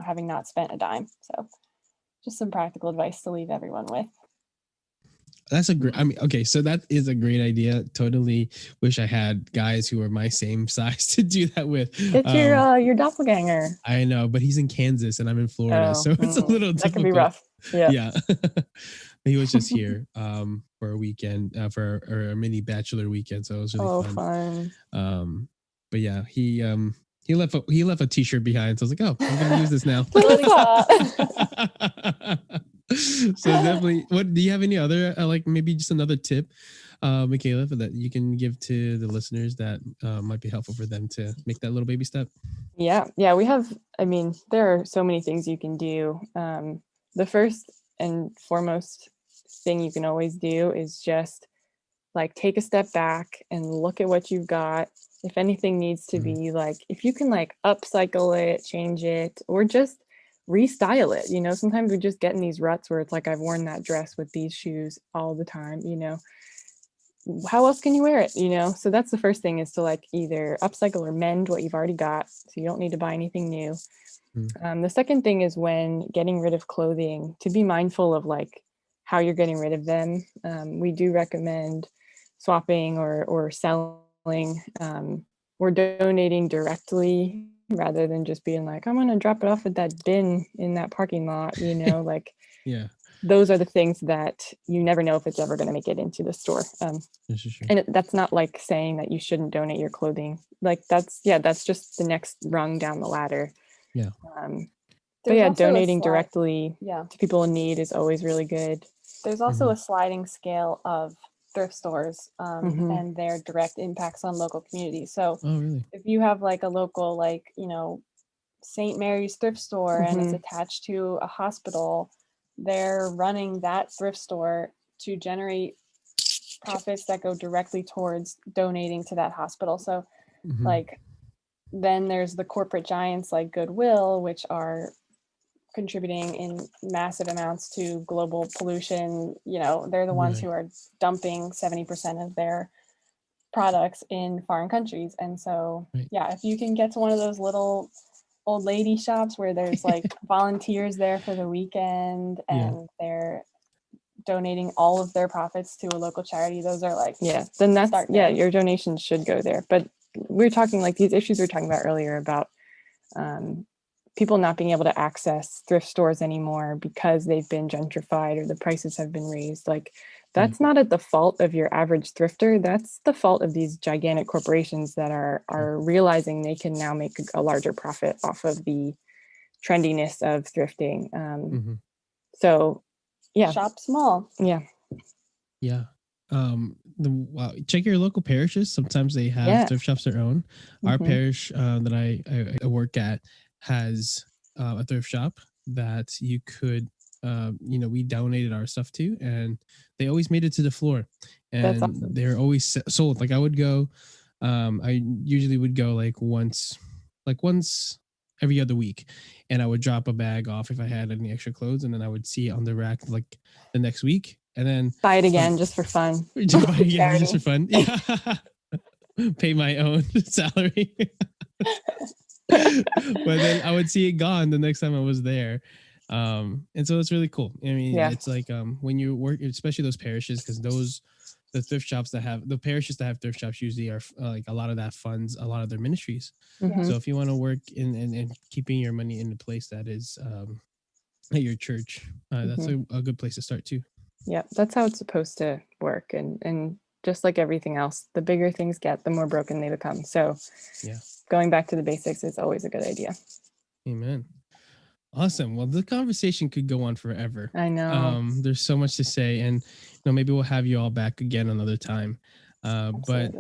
Speaker 3: having not spent a dime. So just some practical advice to leave everyone with.
Speaker 1: That's a great, okay, so that is a great idea. Totally wish I had guys who are my same size to do that with.
Speaker 3: Get your doppelganger.
Speaker 1: I know, but he's in Kansas and I'm in Florida, so it's a little difficult.
Speaker 3: That can be rough.
Speaker 1: Yeah. He was just here for a weekend, for a mini bachelor weekend, so it was really fun. But yeah, he left a t-shirt behind, so I was like, oh, I'm gonna use this now. So definitely, what do you have any other like maybe just another tip, Michaela, that you can give to the listeners that might be helpful for them to make that little baby step?
Speaker 2: Yeah, we have, there are so many things you can do. The first and foremost thing you can always do is just like take a step back and look at what you've got. If anything needs to be like, if you can like upcycle it, change it, or just restyle it. Sometimes we just get in these ruts where it's like, I've worn that dress with these shoes all the time. How else can you wear it? So that's the first thing, is to like either upcycle or mend what you've already got, so you don't need to buy anything new. The second thing is, when getting rid of clothing, to be mindful of like how you're getting rid of them. We do recommend swapping or selling or donating directly, rather than just being like, I'm going to drop it off at that bin in that parking lot, like,
Speaker 1: yeah,
Speaker 2: those are the things that you never know if it's ever going to make it into the store. And that's not like saying that you shouldn't donate your clothing. Like that's just the next rung down the ladder.
Speaker 1: Yeah.
Speaker 2: But yeah, donating directly to people in need is always really good.
Speaker 3: There's also a sliding scale of thrift stores and their direct impacts on local communities. So if you have like a local, like, St. Mary's thrift store and it's attached to a hospital, they're running that thrift store to generate profits that go directly towards donating to that hospital. So like, then there's the corporate giants like Goodwill, which are contributing in massive amounts to global pollution. They're the ones who are dumping 70% of their products in foreign countries. And so, if you can get to one of those little old lady shops where there's like volunteers there for the weekend and they're donating all of their profits to a local charity, those are like,
Speaker 2: then that's, your donations should go there. But we're talking like these issues we were talking about earlier about people not being able to access thrift stores anymore because they've been gentrified or the prices have been raised. Like, that's not at the fault of your average thrifter. That's the fault of these gigantic corporations that are realizing they can now make a larger profit off of the trendiness of thrifting. So
Speaker 3: shop small.
Speaker 1: Check your local parishes. Sometimes they have thrift shops their own. Our parish that I work at has a thrift shop that you could we donated our stuff to, and they always made it to the floor, and awesome. They're always sold. Like I would go, I usually would go like once every other week, and I would drop a bag off if I had any extra clothes, and then I would see it on the rack like the next week, and then
Speaker 2: buy it again just for fun.
Speaker 1: Just for fun. Yeah. Pay my own salary. But then I would see it gone the next time I was there. And so it's really cool. I mean, it's like when you work, especially those parishes, because the thrift shops that have the parishes that have thrift shops usually are like a lot of that funds a lot of their ministries. So if you want to work in keeping your money in the place that is at your church, that's a good place to start too.
Speaker 2: Yeah, that's how it's supposed to work. And just like everything else, the bigger things get, the more broken they become. So going back to the basics is always a good idea.
Speaker 1: Amen. Awesome. Well, the conversation could go on forever.
Speaker 2: I know.
Speaker 1: There's so much to say, and maybe we'll have you all back again another time. But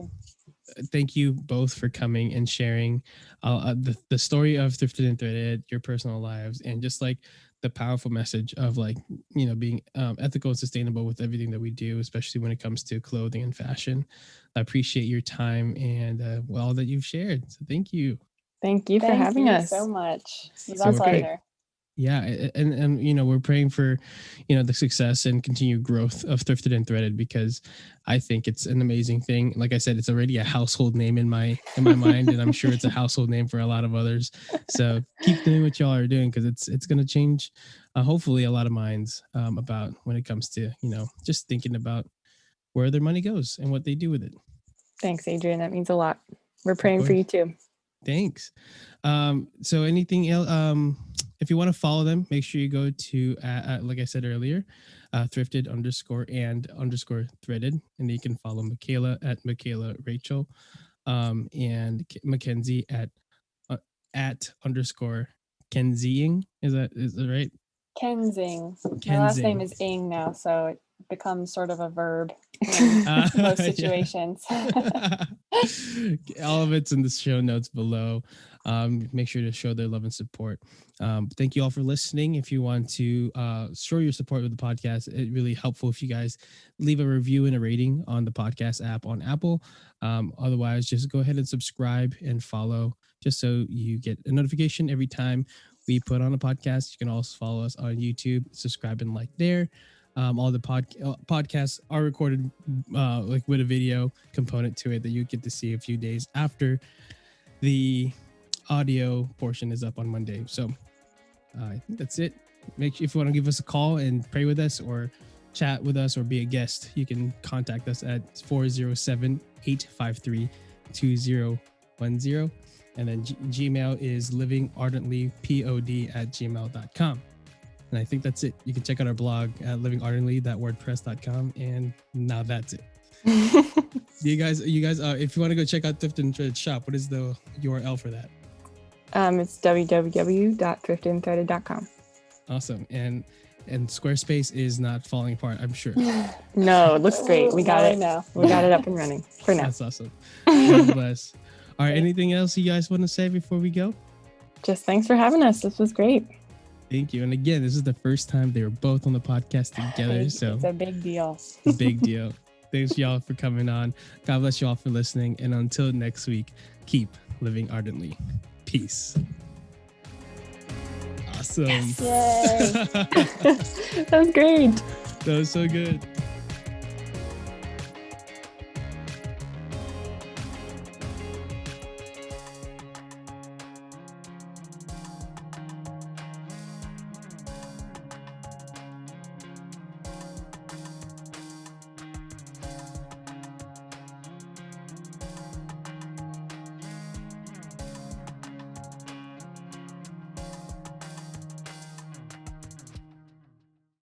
Speaker 1: thank you both for coming and sharing the story of Thrifted and Threaded, your personal lives, and just like the powerful message of like, being ethical and sustainable with everything that we do, especially when it comes to clothing and fashion. I appreciate your time and all that you've shared. So thank you.
Speaker 2: Thank you for having us
Speaker 3: so much. It was
Speaker 1: So
Speaker 3: a
Speaker 1: great.
Speaker 3: pleasure.
Speaker 1: Yeah, and you know, we're praying for, you know, the success and continued growth of Thrifted and Threaded, because I think it's an amazing thing. Like I said, it's already a household name in my mind, and I'm sure it's a household name for a lot of others. So keep doing what y'all are doing, because it's going to change, hopefully, a lot of minds about when it comes to, you know, just thinking about where their money goes and what they do with it.
Speaker 2: Thanks, Adrian. That means a lot. We're praying for you too.
Speaker 1: Thanks. So anything else? If you want to follow them, make sure you go to, like I said earlier, thrifted _ threaded. And you can follow Michaela at Michaela Rachel, and Mackenzie at _ Kenzying. Is that right?
Speaker 3: Kenzing. My last name is Ing now, so it becomes sort of a verb in most situations.
Speaker 1: All of it's in the show notes below. Make sure to show their love and support. Thank you all for listening. If you want to show your support with the podcast, it's really helpful if you guys leave a review and a rating on the podcast app on Apple. Otherwise, just go ahead and subscribe and follow, just so you get a notification every time we put on a podcast. You can also follow us on YouTube, subscribe and like there. All the podcasts are recorded like with a video component to it that you get to see a few days after the audio portion is up on Monday. So I think that's it. Make sure, if you want to give us a call and pray with us or chat with us or be a guest, you can contact us at 407-853-2010. And then Gmail is livingardentlypod@gmail.com. And I think that's it. You can check out our blog at livingardently.wordpress.com. And now that's it. you guys, if you want to go check out Thrifted and Threaded shop, what is the URL for that?
Speaker 2: It's www.thriftedandthreaded.com.
Speaker 1: Awesome. And Squarespace is not falling apart, I'm sure.
Speaker 2: No, it looks great. We got it now. We got it up and running for now.
Speaker 1: That's awesome. God bless. All right. Anything else you guys want to say before we go?
Speaker 2: Just thanks for having us. This was great.
Speaker 1: Thank you. And again, this is the first time they were both on the podcast together. So
Speaker 3: it's a big deal.
Speaker 1: Big deal. Thanks y'all for coming on. God bless you all for listening. And until next week, keep living ardently. Peace. Awesome.
Speaker 2: Yes. Yay. That was great.
Speaker 1: That was so good.